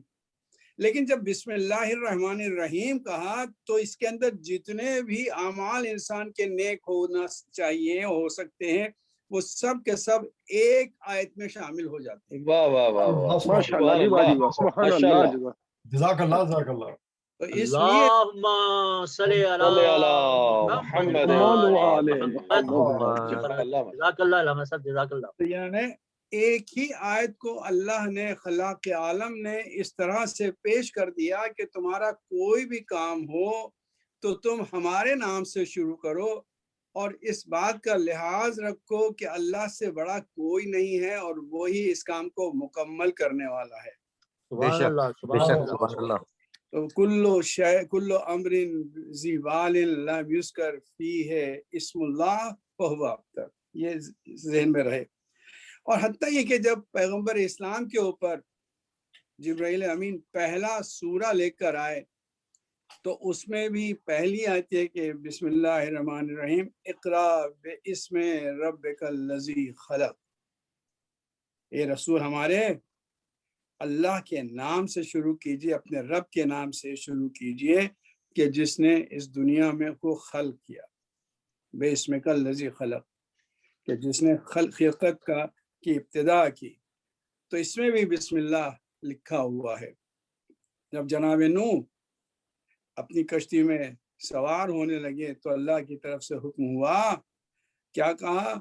لیکن جب بسم اللہ الرحمن الرحیم کہا تو اس کے اندر جتنے بھی اعمال انسان کے نیک ہونا چاہیے ہو سکتے ہیں وہ سب کے سب ایک آیت میں شامل ہو جاتے ہیں۔ واہ واہ واہ واہ، ماشاء اللہ، سبحان اللہ، سبحان ماشاء اللہ، اللہ، جزاک اللہ جزاک اللہ۔ تو اس لیے اللہم صلی صلی علی علی محمد محمد وآل وآل محمد محمد، جزاک جزاک اللہ۔ اللہ علامہ صاحب، جزاک اللہ۔ تو یعنی ایک ہی آیت کو اللہ نے خلاق عالم نے اس طرح سے پیش کر دیا کہ تمہارا کوئی بھی کام ہو تو تم ہمارے نام سے شروع کرو، اور اس بات کا لحاظ رکھو کہ اللہ سے بڑا کوئی نہیں ہے اور وہی اس کام کو مکمل کرنے والا ہے۔ سبحان اللہ، بے سبحان شک اللہ۔ سبحان اللہ۔ تو کل امر ذی بال لم یذکر فیہ اسم اللہ فہو ابتر، یہ ذہن میں رہے۔ اور حتیٰ یہ کہ جب پیغمبر اسلام کے اوپر جبرائیل امین پہلا سورہ لے کر آئے تو اس میں بھی پہلی آیت ہے کہ بسم اللہ الرحمن الرحیم اقرا باسم ربک الذی خلق، اے رسول ہمارے اللہ کے نام سے شروع کیجئے، اپنے رب کے نام سے شروع کیجئے کہ جس نے اس دنیا میں کو خلق کیا، باسمک الذی خلق، کہ جس نے خلقت کی ابتدا کی۔ تو اس میں بھی بسم اللہ لکھا ہوا ہے۔ جب جناب نوح اپنی کشتی میں سوار ہونے لگے تو اللہ کی طرف سے حکم ہوا، کیا کہا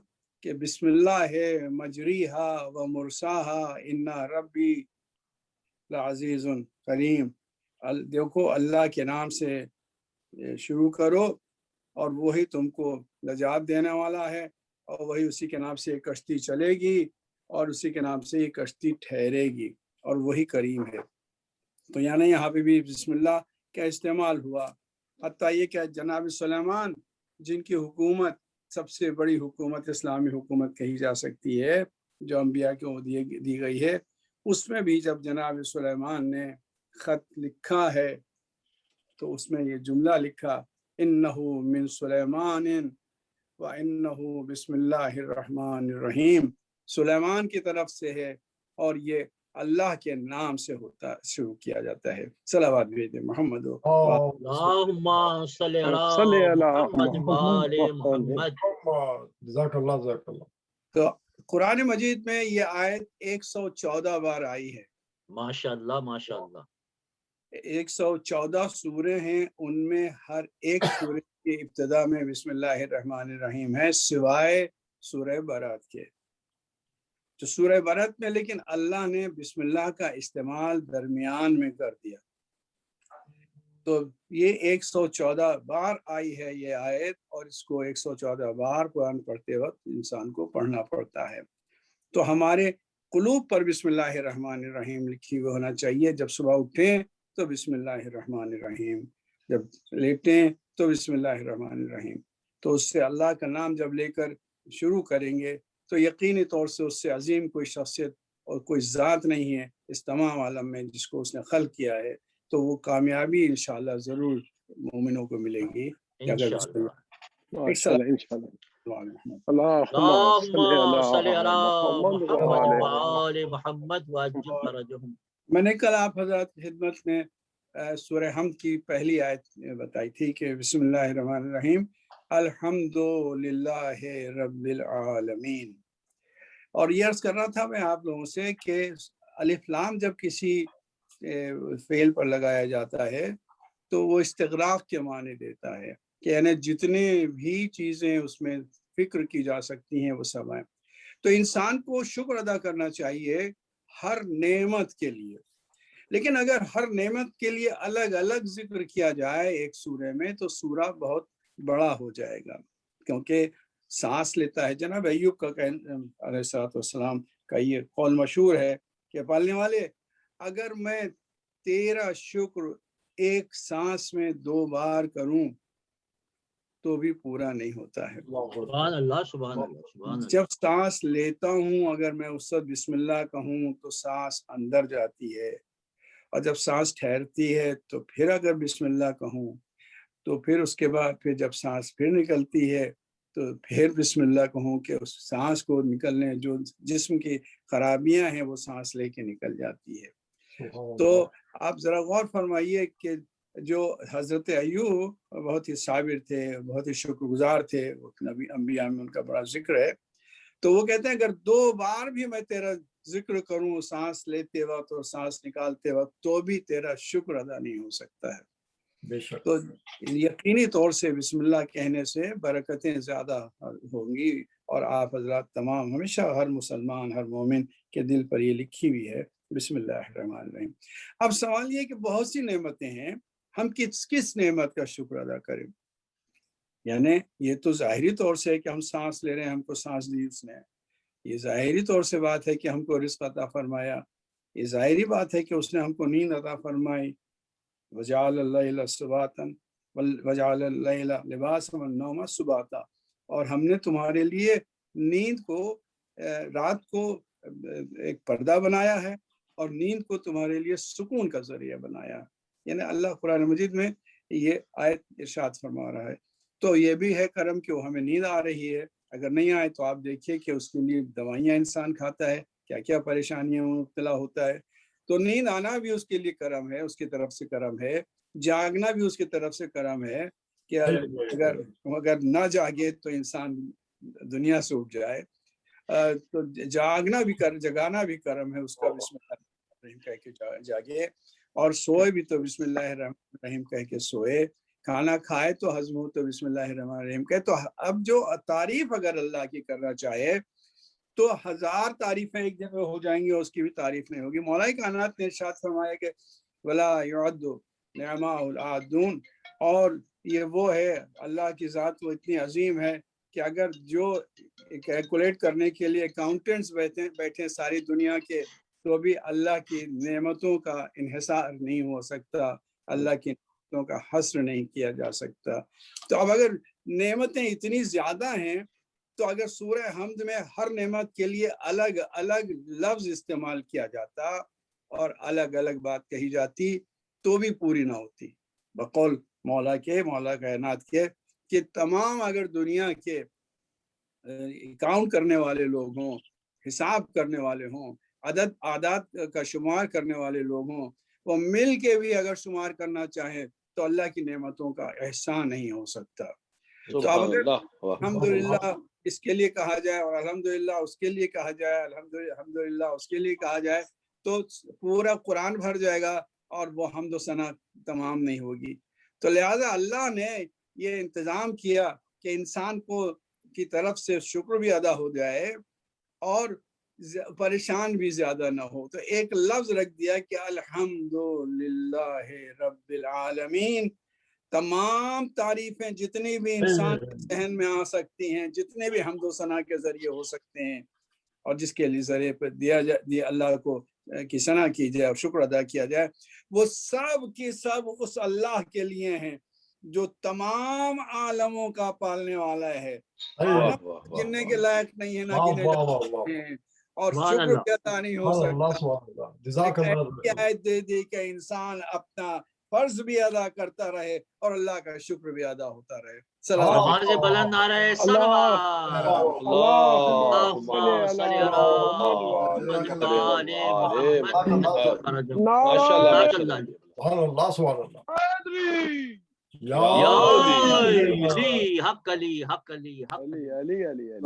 کہ بسم اللہ مجریہا و مرساہا ان ربی لعزیز کریم، دیکھو اللہ کے نام سے شروع کرو اور وہی تم کو نجات دینے والا ہے، اور وہی اسی کے نام سے یہ کشتی چلے گی اور اسی کے نام سے یہ کشتی ٹھہرے گی، اور وہی کریم ہے۔ تو یعنی یہاں پہ بھی بسم اللہ کا استعمال ہوا۔ حتیٰ یہ کہ جناب سلیمان جن کی حکومت سب سے بڑی حکومت اسلامی حکومت کہی جا سکتی ہے جو انبیاء کو دی گئی ہے، اس میں بھی جب جناب سلیمان نے خط لکھا ہے تو اس میں یہ جملہ لکھا، انہو من سلیمان وَإِنَّهُ بسم اللہ الرحمن الرحیم، سلیمان کی طرف سے ہے اور یہ اللہ کے نام سے ہوتا شروع کیا جاتا ہے۔ صلوات بھیجیں محمد اللہم صلی علی محمد وآل محمد۔ جزاک اللہ جزاک اللہ۔ تو قرآن مجید میں یہ آیت 114 بار آئی ہے۔ ماشاء اللہ، ماشاء اللہ۔ 114 سورے ہیں، ان میں ہر ایک سورے کی ابتدا میں بسم اللہ الرحمن الرحیم ہے، سوائے سورہ برات کے۔ جو سورہ برات میں لیکن اللہ نے بسم اللہ کا استعمال درمیان میں کر دیا، تو یہ 114 بار آئی ہے یہ آیت، اور اس کو 114 بار قرآن پڑھتے وقت انسان کو پڑھنا پڑتا ہے۔ تو ہمارے قلوب پر بسم اللہ الرحمن الرحیم لکھی ہوئی ہونا چاہیے۔ جب صبح اٹھیں تو بسم اللہ الرحمن الرحیم، جب لیٹیں تو بسم اللہ الرحمن الرحیم۔ تو اس سے اللہ کا نام جب لے کر شروع کریں گے تو یقینی طور سے اس سے عظیم کوئی شخصیت اور کوئی ذات نہیں ہے اس تمام عالم میں جس کو اس نے خلق کیا ہے، تو وہ کامیابی انشاءاللہ ضرور مومنوں کو ملے گی۔ انشاءاللہ۔ اللہم صلی علی محمد وآل محمد وعجل فرجہم۔ میں نے کل آپ حضرات کی خدمت میں سورہ حمد کی پہلی آیت بتائی تھی کہ بسم اللہ الرحمن الرحیم الحمدللہ رب العالمین، اور یہ عرض کر رہا تھا میں آپ لوگوں سے کہ الف لام جب کسی فعل پر لگایا جاتا ہے تو وہ استغراق کے معنی دیتا ہے کہ یعنی جتنے بھی چیزیں اس میں فکر کی جا سکتی ہیں وہ سب ہیں. تو انسان کو شکر ادا کرنا چاہیے ہر نعمت کے لیے. لیکن اگر ہر نعمت کے لیے الگ الگ ذکر کیا جائے ایک سورہ میں تو سورہ بہت بڑا ہو جائے گا، کیونکہ سانس لیتا ہے. جناب ایوب کا علیہ الصلوۃ والسلام کا یہ قول مشہور ہے کہ پالنے والے اگر میں تیرا شکر ایک سانس میں 2 بار کروں تو بھی پورا نہیں ہوتا ہے. سبحان اللہ سبحان اللہ سبحان اللہ. جب سانس لیتا ہوں اگر میں اس وقت بسم اللہ کہوں تو سانس اندر جاتی ہے، اور جب سانس ٹھہرتی ہے تو پھر اگر بسم اللہ کہوں تو پھر اس کے بعد پھر جب سانس پھر نکلتی ہے تو پھر بسم اللہ کہوں کہ اس سانس کو نکلنے جو جسم کی خرابیاں ہیں وہ سانس لے کے نکل جاتی ہے. تو آپ ذرا غور فرمائیے کہ جو حضرت ایوب بہت ہی صابر تھے، بہت ہی شکر گزار تھے، وہ نبی انبیاء میں ان کا بڑا ذکر ہے. تو وہ کہتے ہیں اگر 2 بار بھی میں تیرا ذکر کروں سانس لیتے وقت اور سانس نکالتے وقت تو بھی تیرا شکر ادا نہیں ہو سکتا ہے. بے شک. تو یقینی طور سے بسم اللہ کہنے سے برکتیں زیادہ ہوں گی، اور آپ حضرات تمام ہمیشہ ہر مسلمان ہر مومن کے دل پر یہ لکھی ہوئی ہے بسم اللہ الرحمن الرحیم. اب سوال یہ کہ بہت سی نعمتیں ہیں، ہم کس نعمت کا شکر ادا کریں؟ یعنی یہ تو ظاہری طور سے ہے کہ ہم سانس لے رہے ہیں، ہم کو سانس دی اس نے، یہ ظاہری طور سے بات ہے کہ ہم کو رزق عطا فرمایا، یہ ظاہری بات ہے کہ اس نے ہم کو نیند عطا فرمائی. وجعل اللیل سباتا وجعل اللیل لباسا والنوم سباتا، اور ہم نے تمہارے لیے نیند کو رات کو ایک پردہ بنایا ہے اور نیند کو تمہارے لیے سکون کا ذریعہ بنایا. یعنی اللہ قرآن مجید میں یہ آیت ارشاد فرما رہا ہے. تو یہ بھی ہے کرم کہ وہ ہمیں نیند آ رہی ہے. اگر نہیں آئے تو آپ دیکھیے کہ اس کے لیے دوائیاں انسان کھاتا ہے، کیا کیا پریشانیوں میں مبتلا ہوتا ہے. تو نیند آنا بھی اس کے لیے کرم ہے، اس کی طرف سے کرم ہے. جاگنا بھی اس کی طرف سے کرم ہے کہ اگر نہ جاگے تو انسان دنیا سے اٹھ جائے. تو جگانا بھی کرم ہے اس کا، بسم اللہ الرحمن الرحیم کہہ کے جاگے. اور سوئے بھی تو بسم اللہ الرحمن الرحیم کہہ کے سوئے. کھانا کھائے تو ہضم ہو تو بسم اللہ الرحمن الرحیم کہے. تو اب جو تعریف اگر اللہ کی کرنا چاہے تو 1000 تعریفیں ایک جگہ ہو جائیں گی اور اس کی بھی تعریف نہیں ہوگی. مولا کائنات نے ارشاد فرمایا کہ ولا يعد نعماء العادون، اور یہ وہ ہے اللہ کی ذات وہ اتنی عظیم ہے کہ اگر جو کیلکولیٹ کرنے کے لیے اکاؤنٹنٹس بیٹھے ساری دنیا کے تو بھی اللہ کی نعمتوں کا انحصار نہیں ہو سکتا، اللہ کی نعمتوں کا حصر نہیں کیا جا سکتا. تو اب اگر نعمتیں اتنی زیادہ ہیں تو اگر سورہ حمد میں ہر نعمت کے لیے الگ الگ لفظ استعمال کیا جاتا اور الگ الگ بات کہی جاتی تو بھی پوری نہ ہوتی. بقول مولا کائنات کے کہ تمام اگر دنیا کے کاؤنٹ کرنے والے لوگ ہوں، حساب کرنے والے ہوں، اعداد کا شمار کرنے والے لوگ ہوں، وہ مل کے بھی اگر شمار کرنا چاہیں تو اللہ کی نعمتوں کا احسان نہیں ہو سکتا. تو اب اگر الحمدللہ اس کے لیے کہا جائے اور الحمدللہ اس کے لیے کہا جائے، الحمدللہ اس کے لیے کہا جائے تو پورا قرآن بھر جائے گا اور وہ حمد و ثنا تمام نہیں ہوگی. تو لہٰذا اللہ نے یہ انتظام کیا کہ انسان کو کی طرف سے شکر بھی ادا ہو جائے اور پریشان بھی زیادہ نہ ہو. تو ایک لفظ رکھ دیا کہ الحمدللہ رب العالمین. تمام تعریفیں جتنی بھی انسان کے ذہن میں آ سکتی ہیں، جتنے بھی حمد و ثنا کے ذریعے ہو سکتے ہیں اور جس کے لیے ذریعے پہ دیا اللہ کو کی ثنا کی جائے اور شکر ادا کیا جائے، وہ سب کی سب اس اللہ کے لیے ہیں جو تمام عالموں کا پالنے والا ہے، گننے کے لائق نہیں ہے نہ گنے ہیں، اور شکر بھی ادا نہیں ہو سکتا. آیت دے دی کہ انسان اپنا فرض بھی ادا کرتا رہے اور اللہ کا شکر بھی ادا ہوتا رہے. آواز بلند آ رہے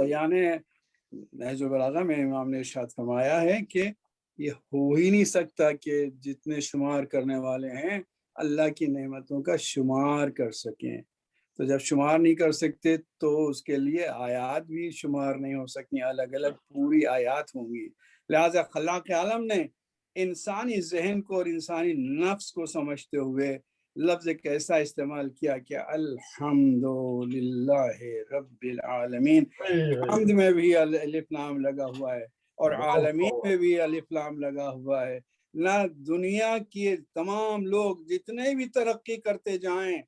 یعنی نہج البلاغہ میں امام نے ارشاد فرمایا ہے کہ یہ ہو ہی نہیں سکتا کہ جتنے شمار کرنے والے ہیں اللہ کی نعمتوں کا شمار کر سکیں۔ تو جب شمار نہیں کر سکتے تو اس کے لیے آیات بھی شمار نہیں ہو سکتی، الگ الگ پوری آیات ہوں گی۔ لہٰذا خلاق عالم نے انسانی ذہن کو اور انسانی نفس کو سمجھتے ہوئے لفظ کیسا استعمال کیا کہ الحمدللہ رب العالمین۔ حمد میں بھی الف لام لگا ہوا ہے اور عالمین میں بھی الف لام لگا ہوا ہے۔ نہ دنیا کے تمام لوگ جتنے بھی ترقی کرتے جائیں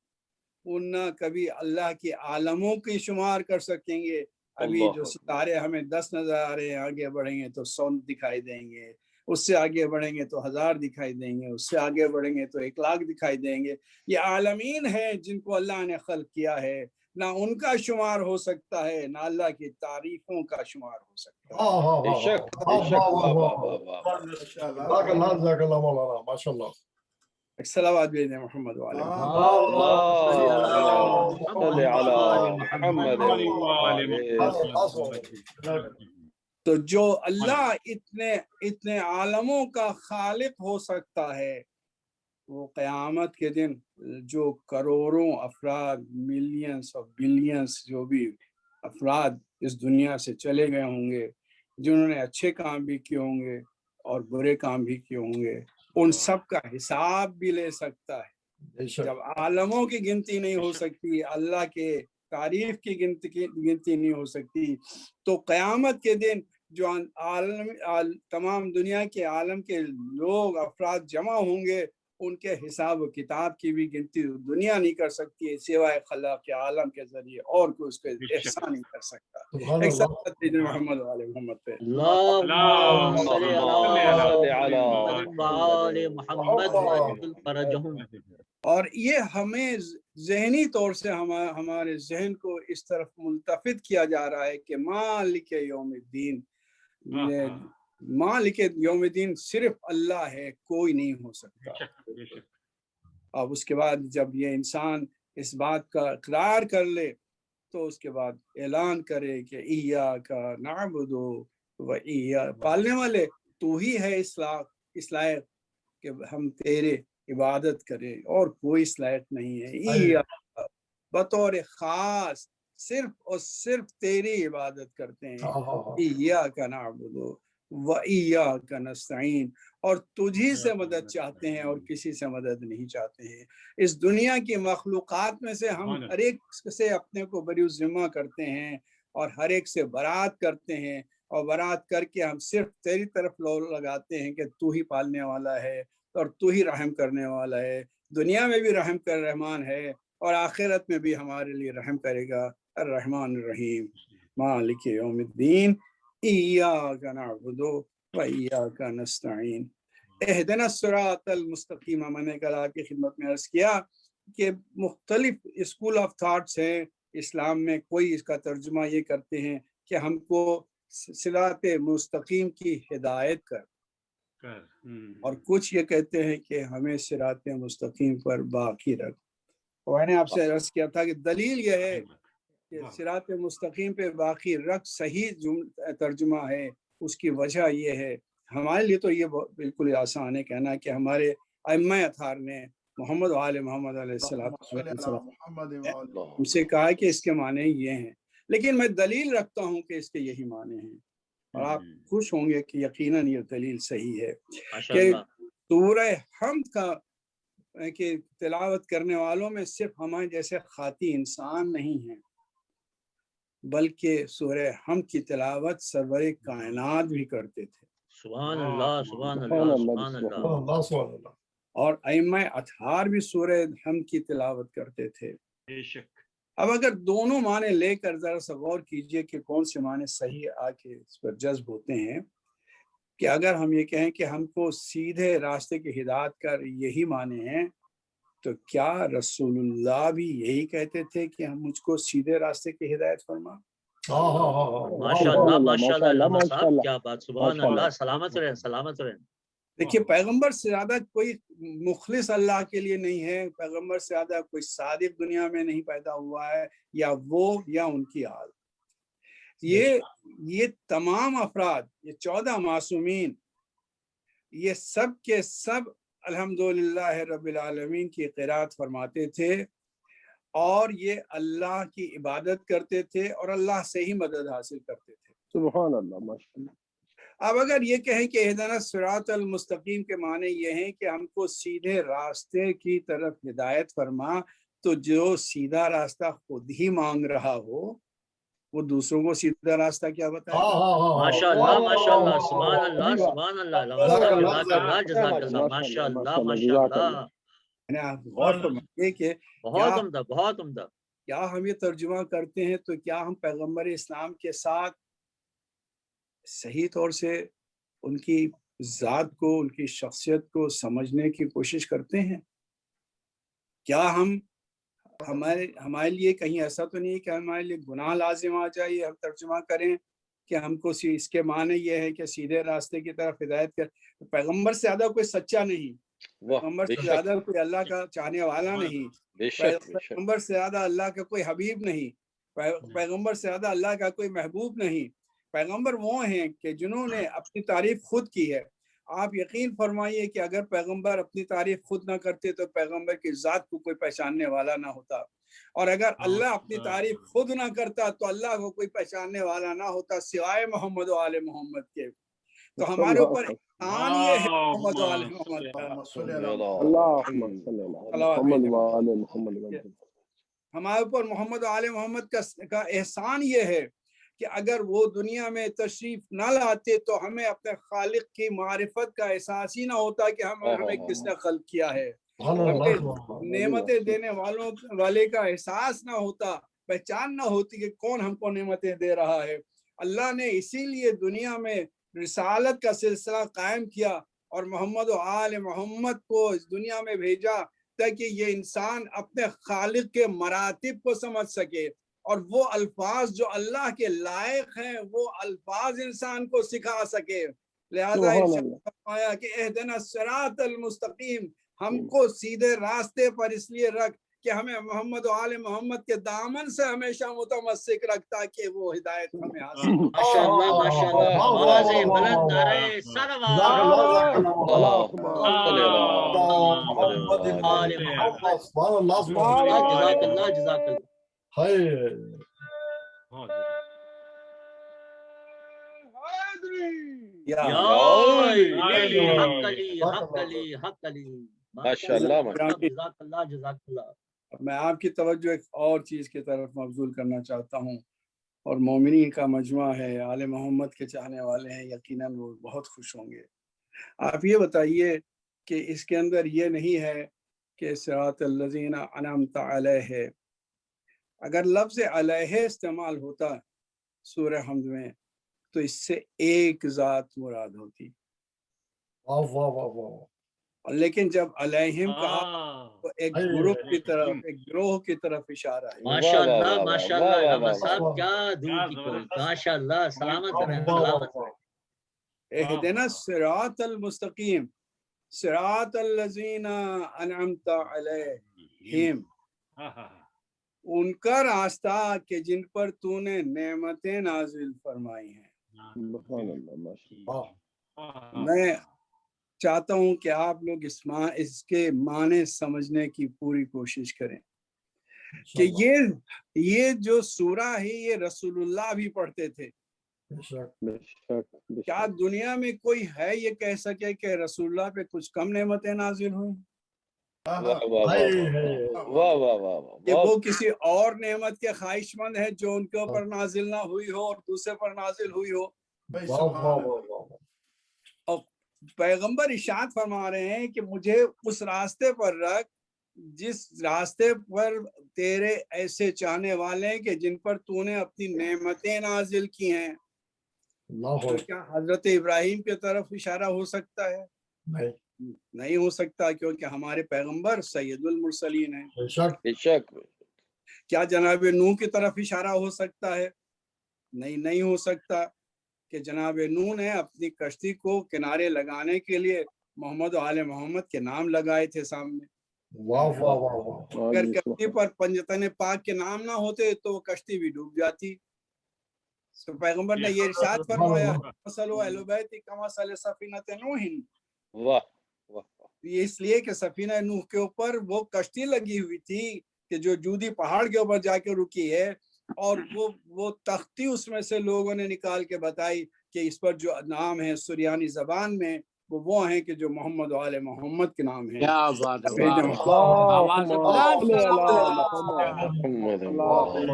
وہ نہ کبھی اللہ کے عالموں کی شمار کر سکیں گے۔ ابھی جو ستارے ہمیں 10 نظر آ رہے ہیں، آگے بڑھیں گے تو 100 دکھائی دیں گے، اس سے آگے بڑھیں گے تو 1000 دکھائی دیں گے، اس سے آگے بڑھیں گے تو 1,00,000 دکھائی دیں گے۔ یہ عالمین ہیں جن کو اللہ نے خلق کیا ہے، نہ ان کا شمار ہو سکتا ہے نہ اللہ کی تعریفوں کا شمار ہو سکتا ہے۔ بے شک بے شک، واہ واہ واہ واہ۔ جزاک اللہ مولانا، ماشاء اللہ۔ صلوات بھیجیں محمد والے صل علی محمد۔ تو جو اللہ اتنے عالموں کا خالق ہو سکتا ہے، وہ قیامت کے دن جو کروڑوں افراد، ملینز اور بلینز جو بھی افراد اس دنیا سے چلے گئے ہوں گے، جنہوں نے اچھے کام بھی کیے ہوں گے اور برے کام بھی کیے ہوں گے، ان سب کا حساب بھی لے سکتا ہے۔ جب عالموں کی گنتی نہیں ہو سکتی، اللہ کے تعریف کی گنتی نہیں ہو سکتی، تو قیامت کے دن جو تمام دنیا کے عالم کے لوگ افراد جمع ہوں گے، ان کے حساب و کتاب کی بھی گنتی دنیا نہیں کر سکتی ہے سوائے خلاق عالم کے ذریعے، اور کوئی اس کے احسان نہیں کر سکتا۔ ایک ساتھ محمد والے محمد پہ اللہم صلی علی محمد وآل محمد وعجل فرجہم۔ اور یہ ہمیں ذہنی طور سے ہمارے ذہن کو اس طرف ملتفت کیا جا رہا ہے کہ مالک یوم الدین، مالک یوم الدین صرف اللہ ہے، کوئی نہیں ہو سکتا۔ اب اس کے بعد جب یہ انسان اس بات کا اقرار کر لے تو اس کے بعد اعلان کرے کہ ایاک نعبد و ایاک، پالنے والے تو ہی ہے اس لائق کہ ہم تیرے عبادت کریں، اور کوئی اس لائق نہیں ہے۔ ایاک بطور خاص صرف اور صرف تیری عبادت کرتے ہیں۔ ایاک نعبد و ایاک نستعین، اور تجھی سے مدد چاہتے ہیں اور کسی سے مدد نہیں چاہتے ہیں۔ اس دنیا کی مخلوقات میں سے ہم ہر ایک سے اپنے کو بری ذمہ کرتے ہیں اور ہر ایک سے برات کرتے ہیں، اور برات کر کے ہم صرف تیری طرف لو لگاتے ہیں کہ تو ہی پالنے والا ہے اور تو ہی رحم کرنے والا ہے۔ دنیا میں بھی رحم کر رحمان ہے اور آخرت میں بھی ہمارے لیے رحم کرے گا۔ الرحمن الرحیم مالک یوم الدین ایاک نعبد و ایاک نستعین اہدنا الصراط المستقیم۔ میں نے کل آپ کی خدمت میں عرض کیا کہ مختلف اسکول آف تھاٹس ہیں اسلام میں۔ کوئی اس کا ترجمہ یہ کرتے ہیں کہ ہم کو صراط مستقیم کی ہدایت کر، اور کچھ یہ کہتے ہیں کہ ہمیں صراط مستقیم پر باقی رکھ۔ میں نے آپ سے عرض کیا تھا کہ دلیل یہ ہے کہ صراط مستقیم پہ باقی رکھ صحیح ترجمہ ہے۔ اس کی وجہ یہ ہے، ہمارے لیے تو یہ بالکل آسان ہے کہنا کہ ہمارے ائمہ اطہار نے محمد و آل محمد علیہ السلام ہم سے کہا کہ اس کے معنی یہ ہیں، لیکن میں دلیل رکھتا ہوں کہ اس کے یہی معنی ہیں، اور آپ خوش ہوں گے کہ یقیناً یہ دلیل صحیح ہے کہ سورہ حمد کا کہ تلاوت کرنے والوں میں صرف ہمارے جیسے خاطی انسان نہیں ہیں، بلکہ سورہ حمد کی تلاوت سرور کائنات بھی کرتے تھے۔ سبحان اللہ سبحان اللہ سبحان اللہ۔ اور ائمہ اطہار بھی سورہ حمد کی تلاوت کرتے تھے۔ اب اگر دونوں معنی لے کر ذرا سا غور کیجئے کہ کون سے معنی صحیح آ کے اس پر جذب ہوتے ہیں، کہ اگر ہم یہ کہیں کہ ہم کو سیدھے راستے کی ہدایت کر یہی معنی ہیں، تو کیا رسول اللہ بھی یہی کہتے تھے کہ ہم مجھ کو سیدھے راستے کی ہدایت فرما؟ ماشاءاللہ ماشاءاللہ صاحب، کیا بات، سبحان اللہ، سلامت رہیں سلامت رہیں۔ دیکھیے پیغمبر سے زیادہ کوئی مخلص اللہ کے لیے نہیں ہے، پیغمبر سے زیادہ کوئی صادق دنیا میں نہیں پیدا ہوا ہے، یا وہ یا ان کی آل۔ یہ تمام افراد، یہ 14 معصومین، یہ سب کے سب الحمدللہ رب العالمین کی قرات فرماتے تھے اور یہ اللہ کی عبادت کرتے تھے اور اللہ سے ہی مدد حاصل کرتے تھے. سبحان اللہ ماشاءاللہ. اب اگر یہ کہیں کہ اہدنا الصراط المستقیم کے معنی یہ ہیں کہ ہم کو سیدھے راستے کی طرف ہدایت فرما، تو جو سیدھا راستہ خود ہی مانگ رہا ہو وہ دوسروں کو سیدھا راستہ کیا بتائے گا؟ ماشاءاللہ ماشاءاللہ سبحان اللہ سبحان اللہ جزاک اللہ جزاک اللہ ماشاءاللہ ماشاءاللہ. آپ غور فرمائیے کہ بہت عمدہ بہت عمدہ. کیا ہم یہ ترجمہ کرتے ہیں تو کیا ہم پیغمبر اسلام کے ساتھ صحیح طور سے ان کی ذات کو، ان کی شخصیت کو سمجھنے کی کوشش کرتے ہیں؟ کیا ہمارے لیے کہیں ایسا تو نہیں کہ ہمارے لیے گناہ لازم آ جائے ہم ترجمہ کریں کہ ہم کو اس کے معنی یہ ہے کہ سیدھے راستے کی طرف ہدایت کر؟ پیغمبر سے زیادہ کوئی سچا نہیں، پیغمبر سے زیادہ کوئی اللہ کا چاہنے والا نہیں، پیغمبر سے زیادہ اللہ کا کوئی حبیب نہیں، پیغمبر سے زیادہ اللہ کا کوئی محبوب نہیں. پیغمبر وہ ہیں کہ جنہوں نے اپنی تعریف خود کی ہے. آپ یقین فرمائیے کہ اگر پیغمبر اپنی تعریف خود نہ کرتے تو پیغمبر کی ذات کو کوئی پہچاننے والا نہ ہوتا، اور اگر اللہ اپنی تعریف خود نہ کرتا تو اللہ کو کوئی پہچاننے والا نہ ہوتا سوائے محمد و آل محمد کے. تو ہمارے اوپر احسان یہ ہے محمد و آل محمد کا، ہمارے اوپر محمد و آل محمد کا احسان یہ ہے کہ اگر وہ دنیا میں تشریف نہ لاتے تو ہمیں اپنے خالق کی معرفت کا احساس ہی نہ ہوتا کہ ہمیں کس نے خلق کیا ہے، ہمیں نعمتیں دینے والے کا احساس نہ ہوتا، پہچان نہ ہوتی کہ کون ہم کو نعمتیں دے رہا ہے. اللہ نے اسی لیے دنیا میں رسالت کا سلسلہ قائم کیا اور محمد و آل محمد کو اس دنیا میں بھیجا تاکہ یہ انسان اپنے خالق کے مراتب کو سمجھ سکے اور وہ الفاظ جو اللہ کے لائق ہیں وہ الفاظ انسان کو سکھا سکے. لہذا ارشاد فرمایا کہ اہدنا الصراط المستقیم، ہم کو سیدھے راستے پر اس لیے رکھ کہ ہمیں محمد و آل محمد کے دامن سے ہمیشہ متمسک رکھ تاکہ وہ ہدایت ہمیں حاصل. ماشاءاللہ ماشاءاللہ آوازیں بلند نعرے جزاک اللہ جزاک اللہ. میں آپ کی توجہ ایک اور چیز کی طرف مبذول کرنا چاہتا ہوں، اور مومنین کا مجمع ہے، آل محمد کے چاہنے والے ہیں، یقیناً وہ بہت خوش ہوں گے. آپ یہ بتائیے کہ اس کے اندر یہ نہیں ہے کہ صراط الذین انعمت علیہ، اگر لفظ علیہ استعمال ہوتا سورہ حمد میں تو اس سے ایک ذات مراد ہوتی، لیکن جب علیہم کہا تو ایک گروپ کی طرف، ایک گروہ کی طرف اشارہ ہے. ماشاءاللہ ماشاءاللہ علامہ صاحب کیا دور کی کوئی، ماشاءاللہ سلامت رہیں سلامت رہیں. اہدنا الصراط المستقیم، صراط الذین انعمت علیہم، ان کا راستہ کہ جن پر تو نے نعمتیں نازل فرمائی ہیں. میں چاہتا ہوں کہ آپ لوگ اس کے معنی سمجھنے کی پوری کوشش کریں کہ یہ جو سورہ ہے یہ رسول اللہ بھی پڑھتے تھے. کیا دنیا میں کوئی ہے یہ کہہ سکے کہ رسول اللہ پہ کچھ کم نعمتیں نازل ہوئیں؟ کہ وہ کسی اور نعمت کے خواہش مند ہے جو ان کے اوپر نازل نہ ہوئی ہو اور دوسرے پر نازل ہوئی ہو؟ اور پیغمبر ارشاد فرما رہے ہیں کہ مجھے اس راستے پر رکھ جس راستے پر تیرے ایسے چاہنے والے ہیں کہ جن پر تو نے اپنی نعمتیں نازل کی ہیں. تو کیا حضرت ابراہیم کی طرف اشارہ ہو سکتا ہے؟ نہیں ہو سکتا، کیونکہ ہمارے پیغمبر سید المرسلین ہیں. کیا جناب نوح کی طرف اشارہ ہو سکتا ہے؟ نہیں ہو سکتا کہ جناب نوح نے اپنی کشتی کو کنارے لگانے کے لیے محمد و آل محمد کے نام لگائے تھے سامنے. اگر کشتی پر پنجتن پاک کے نام نہ ہوتے تو وہ کشتی بھی ڈوب جاتی. تو پیغمبر نے یہ ارشاد فرمایا مثل اہل بیت کمثل سفینۃ نوح، یہ اس لیے کہ سفینہ نوح کے اوپر وہ کشتی لگی ہوئی تھی کہ جو جودی پہاڑ کے اوپر جا کے رکی ہے، اور وہ تختی اس میں سے لوگوں نے نکال کے بتائی کہ اس پر جو نام ہے سریانی زبان میں وہ ہیں کہ جو محمد و آل محمد کے نام ہیں. کیا بات ہے، بھیجا واہ محمد. واہ، آواز اللهم بلند صل کرو. على محمد محمد اللهم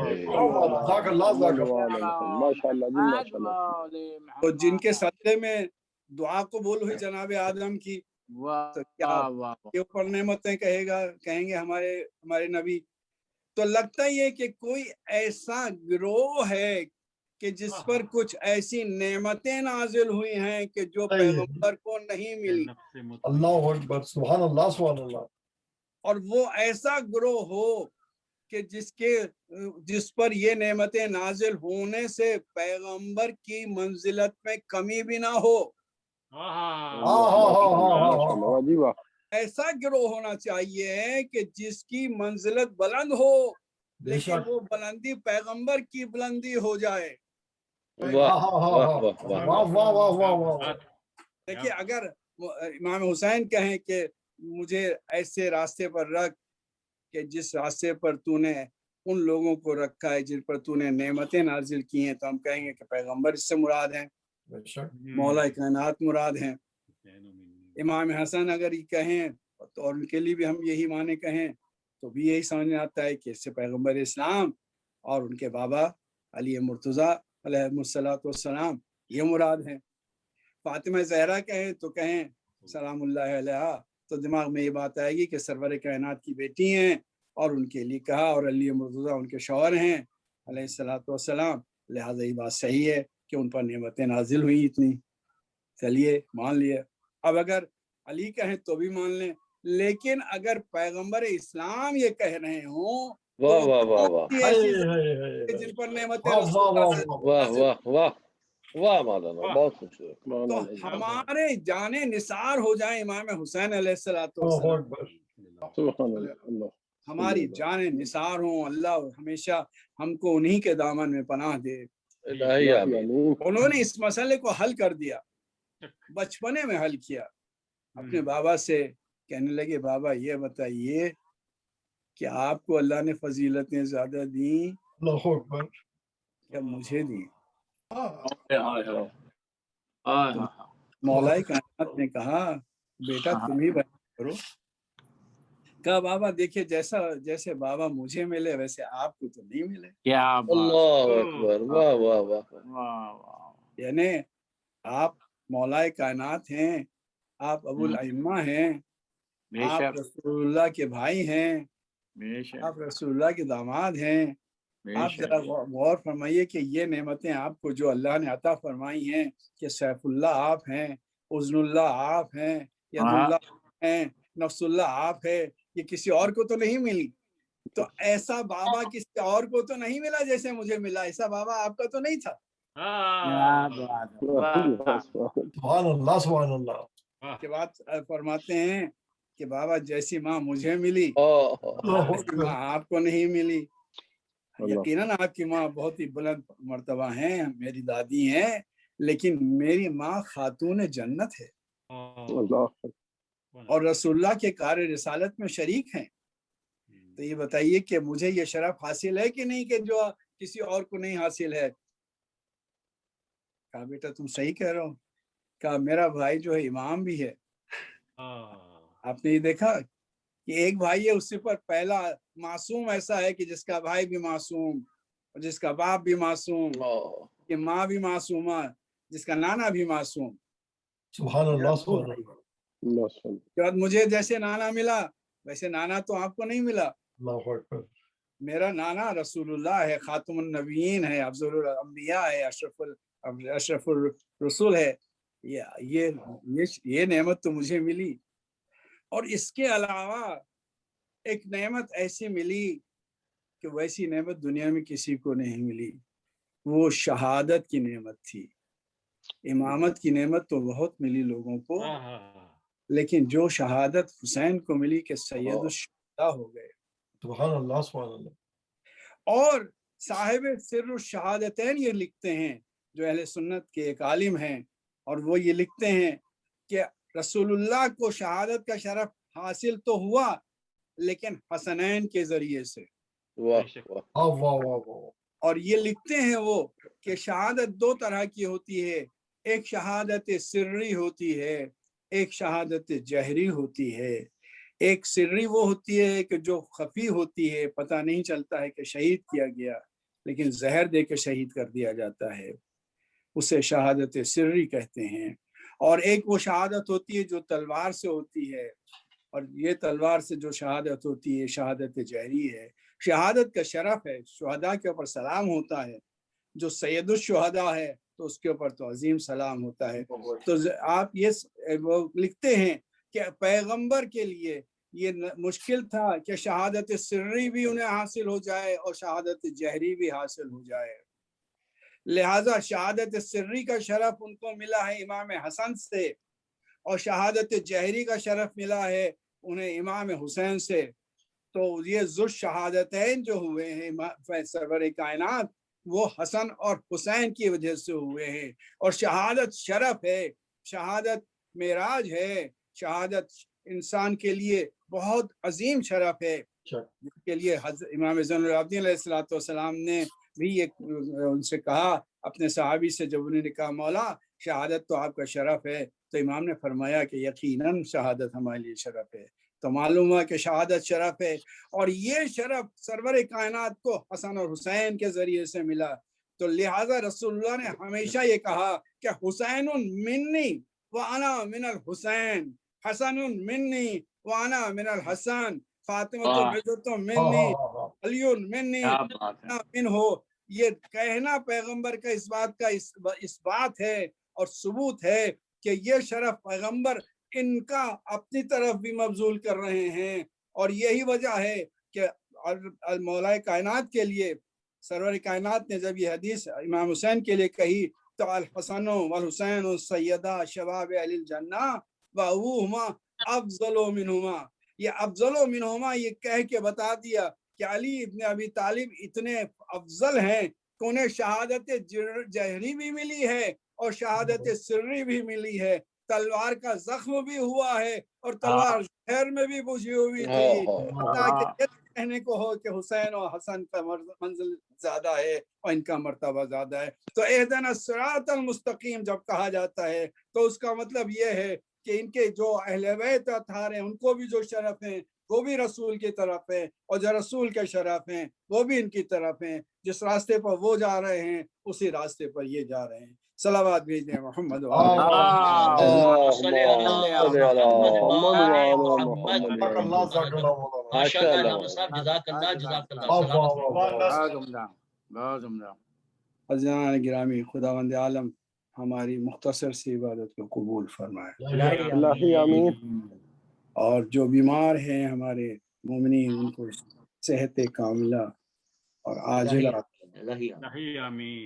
جزاک اللہ جزاک اللہ. ما شاء الله جی ما شاء الله. تو جن کے صدقے میں دعا قبول ہوئی جناب آدم کی، تو کیا واہ واہ، کے اوپر نعمتیں کہیں گے ہمارے نبی. تو لگتا ہی ہے کہ کوئی ایسا گروہ ہے کہ جس پر کچھ ایسی نعمتیں نازل ہوئی ہیں کہ جو پیغمبر کو نہیں ملی. اللہ اکبر، سبحان اللہ سبحان اللہ. اور وہ ایسا گروہ ہو کہ جس پر یہ نعمتیں نازل ہونے سے پیغمبر کی منزلت میں کمی بھی نہ ہو. ایسا گروہ ہونا چاہیے کہ جس کی منزلت بلند ہو، لیکن وہ بلندی پیغمبر کی بلندی ہو جائے. دیکھیے، اگر امام حسین کہیں کہ مجھے ایسے راستے پر رکھ کہ جس راستے پر تو نے ان لوگوں کو رکھا ہے جن پر تو نے نعمتیں نازل کی ہیں، تو ہم کہیں گے کہ پیغمبر اس سے مراد ہیں، مولا کائنات مراد ہیں. امام حسن اگر یہ کہیں تو اور ان کے لیے بھی ہم یہی معنی کہیں تو بھی یہی سمجھ میں آتا ہے کہ اس سے پیغمبر اسلام اور ان کے بابا علی مرتضیٰ علیہ الصلوۃ والسلام یہ مراد ہیں. فاطمہ زہرا کہیں تو کہیں سلام اللہ علیہ، تو دماغ میں یہ بات آئے گی کہ سرور کائنات کی بیٹی ہیں اور ان کے لیے کہا، اور علی مرتضیٰ ان کے شوہر ہیں علیہ الصلوۃ والسلام، لہٰذا یہ بات صحیح ہے کہ ان پر نعمتیں نازل ہوئی اتنی. چلیے مان لیے. اب اگر علی کہیں تو بھی مان لیں، لیکن اگر پیغمبر اسلام یہ کہہ رہے ہوں واہ واہ واہ واہ جن پر نعمتیں واہ مولانا، بہت خوبصورت. تو ہمارے جانے نثار ہو جائیں امام حسین علیہ الصلوۃ والسلام، ہماری جانے نثار ہوں. اللہ ہمیشہ ہم کو انہی کے دامن میں پناہ دے. انہوں نے اس مسئلے کو حل کر دیا، بچپنے میں حل کیا. اپنے بابا سے کہنے لگے، بابا یہ بتائیے کہ آپ کو اللہ نے فضیلتیں زیادہ دیں یا مجھے دیں؟ مولا کائنات نے کہا، بیٹا تم ہی بیان کرو. کہا بابا دیکھیے، جیسے بابا مجھے ملے ویسے آپ کو تو نہیں ملے. کیا اللہ اکبر، واہ واہ واہ. یعنی آپ مولا کائنات ہیں، آپ ابو الائمہ ہیں، آپ رسول اللہ کے بھائی ہیں، آپ رسول اللہ کے داماد ہیں. آپ ذرا غور فرمائیے کہ یہ نعمتیں آپ کو جو اللہ نے عطا فرمائی ہیں کہ سیف اللہ آپ ہیں، اذن اللہ آپ ہیں، ید اللہ ہیں، نفس اللہ آپ ہے، یہ کسی اور کو تو نہیں ملی. تو ایسا بابا کسی اور کو تو نہیں ملا جیسے مجھے ملا. ایسا بابا آپ کا تو نہیں تھا. سبحان اللہ سبحان اللہ. کے بعد فرماتے ہیں کہ بابا جیسی ماں مجھے ملی ویسی ماں آپ کو نہیں ملی. یقیناً آپ کی ماں بہت ہی بلند مرتبہ ہیں، میری دادی ہیں، لیکن میری ماں خاتون جنت ہے اور رسول اللہ کے کار رسالت میں شریک ہیں. تو یہ بتائیے کہ مجھے یہ شرف حاصل ہے کہ نہیں کہ جو کسی اور کو نہیں حاصل ہے؟ کہا بیٹا تم صحیح کہہ رہے ہو. کہا میرا بھائی جو ہے امام بھی ہے. آپ نے یہ دیکھا کہ ایک بھائی ہے، اسی پر پہلا معصوم ایسا ہے کہ جس کا بھائی بھی معصوم، اور جس کا باپ بھی معصوم، کہ ماں بھی معصومہ، جس کا نانا بھی معصوم. سبحان اللہ سبحان اللہ. کہ بعد مجھے جیسے نانا ملا ویسے نانا تو آپ کو نہیں ملا. اللہ اکبر. میرا نانا رسول اللہ ہے، خاتم النبیین ہے، افضل الانبیاء ہے، اشرف الرسول ہے. یہ نعمت تو مجھے ملی. اور اس کے علاوہ ایک نعمت ایسی ملی کہ ویسی نعمت دنیا میں کسی کو نہیں ملی. وہ شہادت کی نعمت تھی. امامت کی نعمت تو بہت ملی لوگوں کو، لیکن جو شہادت حسین کو ملی کہ سید الشہداء ہو گئے. سبحان اللہ سبحان اللہ. اور صاحب سر الشہادتین یہ لکھتے ہیں، جو اہل سنت کے ایک عالم ہیں، اور وہ یہ لکھتے ہیں کہ رسول اللہ کو شہادت کا شرف حاصل تو ہوا لیکن حسنین کے ذریعے سے. اور یہ لکھتے ہیں وہ کہ شہادت دو طرح کی ہوتی ہے، ایک شہادت سری ہوتی ہے، ایک شہادت جہری ہوتی ہے. ایک سری وہ ہوتی ہے کہ جو خفی ہوتی ہے، پتہ نہیں چلتا ہے کہ شہید کیا گیا، لیکن زہر دے کے شہید کر دیا جاتا ہے، اسے شہادت سری کہتے ہیں. اور ایک وہ شہادت ہوتی ہے جو تلوار سے ہوتی ہے، اور یہ تلوار سے جو شہادت ہوتی ہے شہادت جہری ہے. شہادت کا شرف ہے، شہداء کے اوپر سلام ہوتا ہے، جو سید الشہداء ہے تو اس کے اوپر تو عظیم سلام ہوتا ہے. تو آپ یہ وہ لکھتے ہیں کہ پیغمبر کے لیے یہ مشکل تھا کہ شہادت سری بھی انہیں حاصل ہو جائے اور شہادت جہری بھی حاصل ہو جائے. لہٰذا شہادت سری کا شرف ان کو ملا ہے امام حسن سے، اور شہادت جہری کا شرف ملا ہے انہیں امام حسین سے. تو یہ ذو شہادتین جو ہوئے ہیں سرور کائنات، وہ حسن اور حسین کی وجہ سے ہوئے ہیں. اور شہادت شرف ہے، شہادت معراج ہے، شہادت انسان کے لیے بہت عظیم شرف ہے، جس کے لیے امام زین العابدین علیہ السلام نے بھی ان سے کہا اپنے صحابی سے، جب انہوں نے کہا مولا شہادت تو آپ کا شرف ہے، تو امام نے فرمایا کہ یقیناً شہادت ہمارے لیے شرف ہے. تو معلوم ہوا کہ شہادت شرف ہے، اور یہ شرف سرور کائنات کو حسن اور حسین کے ذریعے سے ملا. تو لہٰذا رسول اللہ نے ہمیشہ یہ کہا کہ حسین منی وانا من الحسین، حسن منی وانا من الحسن، فاطمہ بنت منی، علی منی منہ. یہ کہنا پیغمبر کا اس بات کا اس بات ہے اور ثبوت ہے کہ یہ شرف پیغمبر ان کا اپنی طرف بھی مبذول کر رہے ہیں. اور یہی وجہ ہے کہ مولا کائنات کے لیے سرور کائنات نے جب یہ حدیث امام حسین کے لیے کہی تو الحسن والحسین سیدہ شباب اہل الجنہ وابوہما افضل منہما، یہ افضل منہما یہ کہہ کے بتا دیا کہ علی ابن ابی طالب اتنے افضل ہیں کہ انہیں شہادت جہری بھی ملی ہے اور شہادت سری بھی ملی ہے. تلوار کا زخم بھی ہوا ہے اور تلوار زہر میں بھی بجھی ہوئی تھی، تاکہ یہ کہنے کو ہو کہ حسین اور حسن کا منزل زیادہ ہے اور ان کا مرتبہ زیادہ ہے. تو اہدنا الصراط المستقیم جب کہا جاتا ہے تو اس کا مطلب یہ ہے کہ ان کے جو اہل بیت اطہار ہیں ان کو بھی جو شرف ہیں وہ بھی رسول کی طرف ہیں، اور جو رسول کے شرف ہیں وہ بھی ان کی طرف ہیں. جس راستے پر وہ جا رہے ہیں اسی راستے پر یہ جا رہے ہیں. صلوات بھیجیں محمد حضرات گرامی، خداوند عالم ہماری مختصر سی عبادت کو قبول فرمائے. آمین. اور جو بیمار ہیں ہمارے مومنین ان کو صحت کاملہ اور عاجلہ،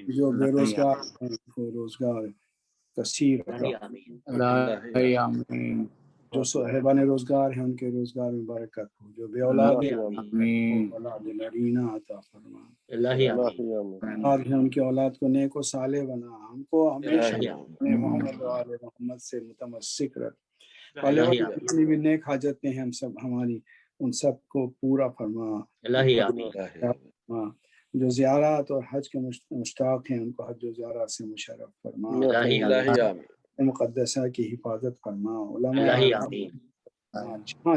جو بے روزگار ہیں ان کو روزگار کثیر آمین. جو صاحبان روزگار ہیں ان کے روزگار میں برکت ہو، جو بے اولاد ہیں اولاد نرینہ عطا فرما، اور ان کی اولاد کو نیک و صالح بنا، ہم کو ہمیشہ اپنے محمد و آل محمد سے متمسک رکھ. جتنی بھی نیک حاجتیں ہیں ہم سب ہماری ان سب کو پورا فرما. جو زیارات اور حج کے مشتاق ہیں ان کو حج و زیارات سے مشرف فرما، مقدسہ کی حفاظت فرما. علماء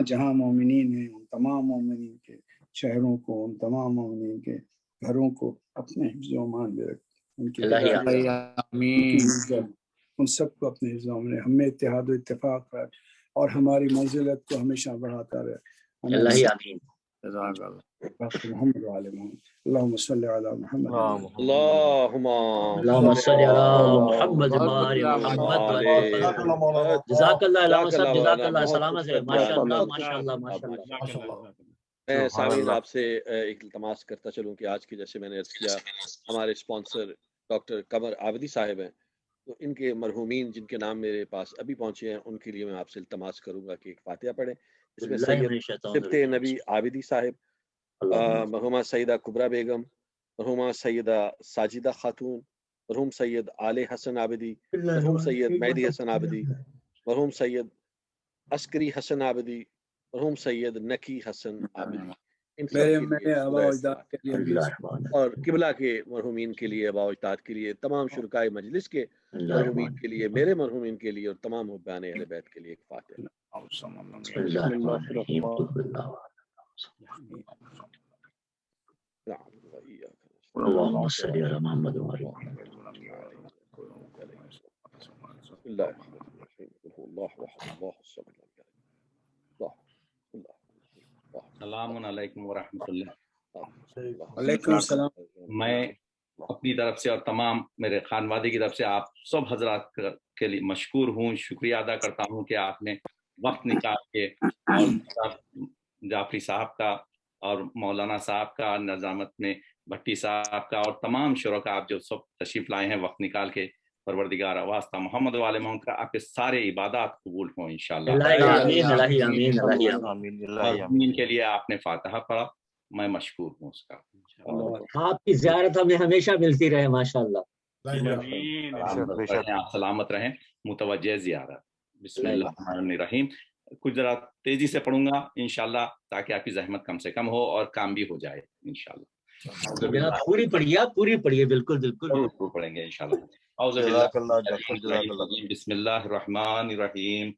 جہاں مومنین ہیں ان تمام مومنین کے شہروں کو، ان تمام مومنین کے گھروں کو اپنے حفظ و امان میں رکھ. ان کی ان سب کو اپنے حفظ و امان میں ہمیں اتحاد و اتفاق رکھ اور ہماری منزلت کو ہمیشہ بڑھاتا رہے. محمد وعلى محمد. اللهم صل على محمد. اللهم صل على محمد محمد. جزاک اللہ علامہ صاحب، جزاک اللہ سلامت ہے. ماشاءاللہ ماشاءاللہ ماشاءاللہ. میں سامعین آپ سے ایک التماس کرتا چلوں کہ آج کی جیسے میں نے عرض کیا ہمارے اسپانسر ڈاکٹر قمر عابدی صاحب ہیں، تو ان کے مرحومین جن کے نام میرے پاس ابھی پہنچے ہیں ان کے لیے میں آپ سے التماس کروں گا کہ ایک فاتحہ پڑھیں. اس میں سید سبط نبی عابدی صاحب، مرحومہ سیدہ کبریٰ بیگم، مرحومہ سیدہ ساجدہ خاتون، مرحوم سید آل حسن عابدی، مرحوم سید مہدی حسن عابدی، مرحوم سید عسکری حسن عابدی، مرحوم سید نکی حسن عابدی، ان سب میرے کے میرے لیے آبا و اجداد کے لیے بھی اور قبلہ کے مرحومین کے لیے، آباء و اجداد کے لیے، تمام شرکائے مجلس کے مرحومین کے لیے، میرے مرحومین کے لیے، اور تمام حبان اہل بیت کے لیے ایک فاتحہ۔ اللهم صل على محمد وعلى بسم الله الرحمن الرحيم، قل هو الله احد الله الصمد لم يلد الله الله السلام علیکم ورحمۃ اللہ۔ وعلیکم السلام۔ میں اپنی طرف سے اور تمام میرے خانوادے کی طرف سے آپ سب حضرات کے لیے مشکور ہوں، شکریہ ادا کرتا ہوں کہ آپ نے وقت نکال کے، اور جعفری صاحب کا اور مولانا صاحب کا، نظامت میں بھٹی صاحب کا، اور تمام شرکاء آپ جو سب تشریف لائے ہیں وقت نکال کے، پروردگار واسطہ محمد والے محمد کا آپ کے سارے عبادات قبول ہوں انشاءاللہ۔ آمین کے لیے آپ نے فاتحہ پڑھا، میں مشکور ہوں اس کا۔ آپ کی زیارت ہمیں ہمیشہ ملتی رہے ماشاءاللہ۔ آپ سلامت رہیں، متوجہ زیارت۔ بسم اللہ الرحمن الرحیم۔ کچھ ذرا تیزی سے پڑھوں گا انشاءاللہ تاکہ آپ کی زحمت کم سے کم ہو اور کام بھی ہو جائے انشاءاللہ۔ پوری پڑھیے، آپ پوری پڑھیے، بالکل بالکل ضرور پڑھیں گے انشاءاللہ۔ اعوذ باللہ، بسم اللہ الرحمن الرحیم۔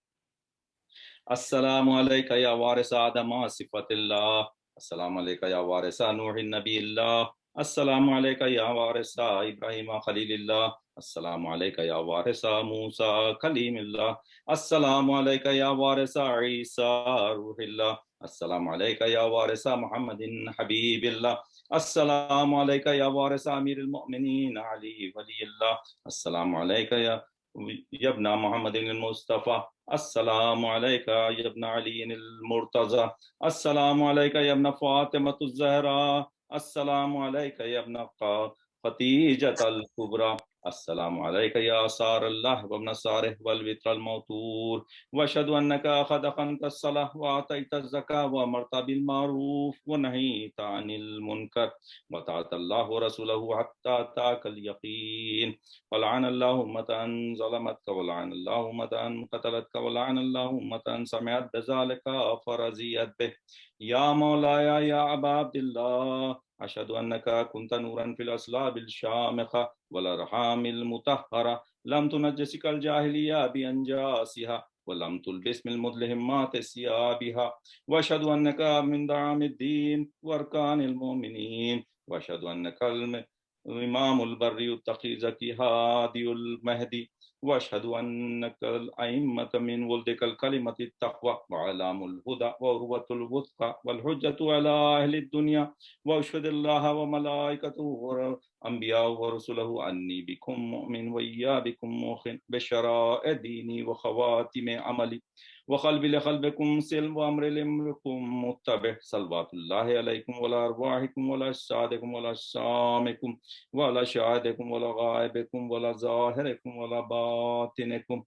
السلام علیکہ یا وارث آدم صفت اللہ، السلام علیکہ یا وارث نوح نبی اللہ، السلام علیکہ یا وارث ابراہیم خلیل اللہ، السلام علیکہ یا وارث موسیٰ کلیم اللہ، السلام علیکہ یا وارث عیسیٰ روح اللہ، السلام علیکہ یا وارث محمد حبیب اللہ، السلام علیکہ یا وارث امیر المؤمنین علی ولی اللہ، السلام علیکہ یا ابن محمد المصطفیٰ، السلام علیکہ یا ابن علی المرتضی، السلام علیکہ یا ابن فاطمۃ الزہراء، السلام علیکہ یا ابن خدیجۃ الکبریٰ، السلام علیکہ یا سار اللہ وابن سارہ والوتر الموتور، واشہد انک قد اقمت الصلاۃ وآتیت الزکاۃ وامرت بالمعروف ونہیت عن المنکر وطاعت اللہ ورسولہ حتی اتاک الیقین، ولعن اللہ امة ظلمتک ولعن اللہ امة قتلتک ولعن اللہ امة سمعت بذلک فرضیت بہ، یا مولایا یا ابا عبداللہ اشہد انک کنت نورا فی الاصلاب الشامخہ والارحام المطہرہ، لم تنجسک الجاہلیہ بانجاسها ولم تلبس من المدلہمات ثیابها، واشہد انک من دعام الدین وارکان المؤمنین، واشہد انک امام البر التقی زکی ہادی المہدی، واشہد انک الائمۃ من ولدک الکلمۃ التقوی وعلام الہدی وعروۃ الوثقی والحجۃ علی اہل الدنیا، واشہد اللہ وملائکتہ والانبیاء ورسلہ انی بکم مؤمن وایابکم موقن بشرائع دینی وخواتم عملی وقلب لقلبکم سلم وامر لامرکم متبع، صلوات اللہ علیکم وعلی ارواحکم وعلی اجسادکم وعلی اجسامکم وعلی شہادکم وعلی غائبکم وعلی ظاہرکم وعلی باطنکم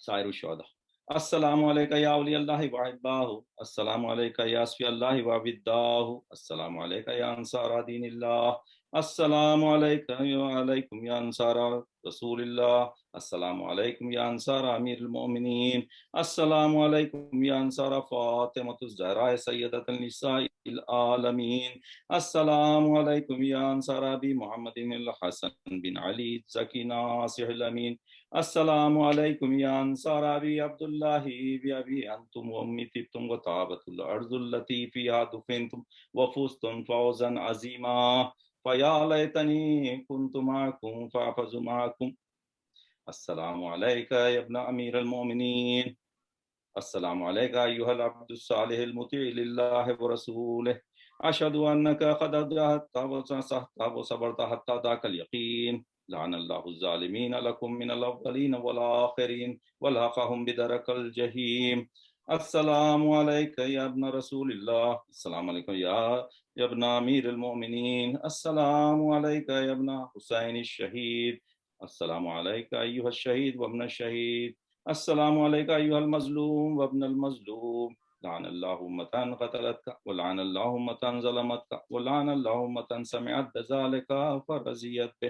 سائر الشہداء۔ السلام علیکہ یا اولی اللہ وحباہ، السلام علیکہ یا اصفی اللہ وعبداہ، السلام علیکہ یا انصار دین اللہ، السلام علیکم یا انصار رسول اللہ، السلام علیکم یا انصار امیر المؤمنین، السلام علیکم یا انصار فاطمۃ الزہراء سیدۃ النساء العالمین، السلام علیکم یا انصار ابی محمد الحسن بن علی زکی ناصح الامین، السلام علیکم یا انصار ابی عبداللہ بی انتم و امی طبتم و طابت الارض التي فيها دفنتم وفزتم فوزا عظیما، فیا لیتنی کنت معکم فاحفظ معکم، السلام علیکہ یا ابن امیر المؤمنین، السلام علیکہ ایہا العبد الصالح المطیع للہ ورسولہ، اشہد انک قد جاہدت وصحت وصبرت حتی اتاک الیقین، لعن اللہ الظالمین لکم من الاولین والآخرین والحقہم بدرک الجحیم، السلام علیکہ یا ابن رسول اللہ، السلام علیکم یا ابن امیر المؤمنین، السلام علیکہ یا ابن حسین الشہید، السلام علیکہ ایہا الشہید وابن الشہید، السلام علیکہ ایہا المظلوم وابن المظلوم، لعن اللہ امة قتلتک ولعن اللہ امة ظلمتک ولعن اللہ امة سمعت بذلک فرضیت بہ،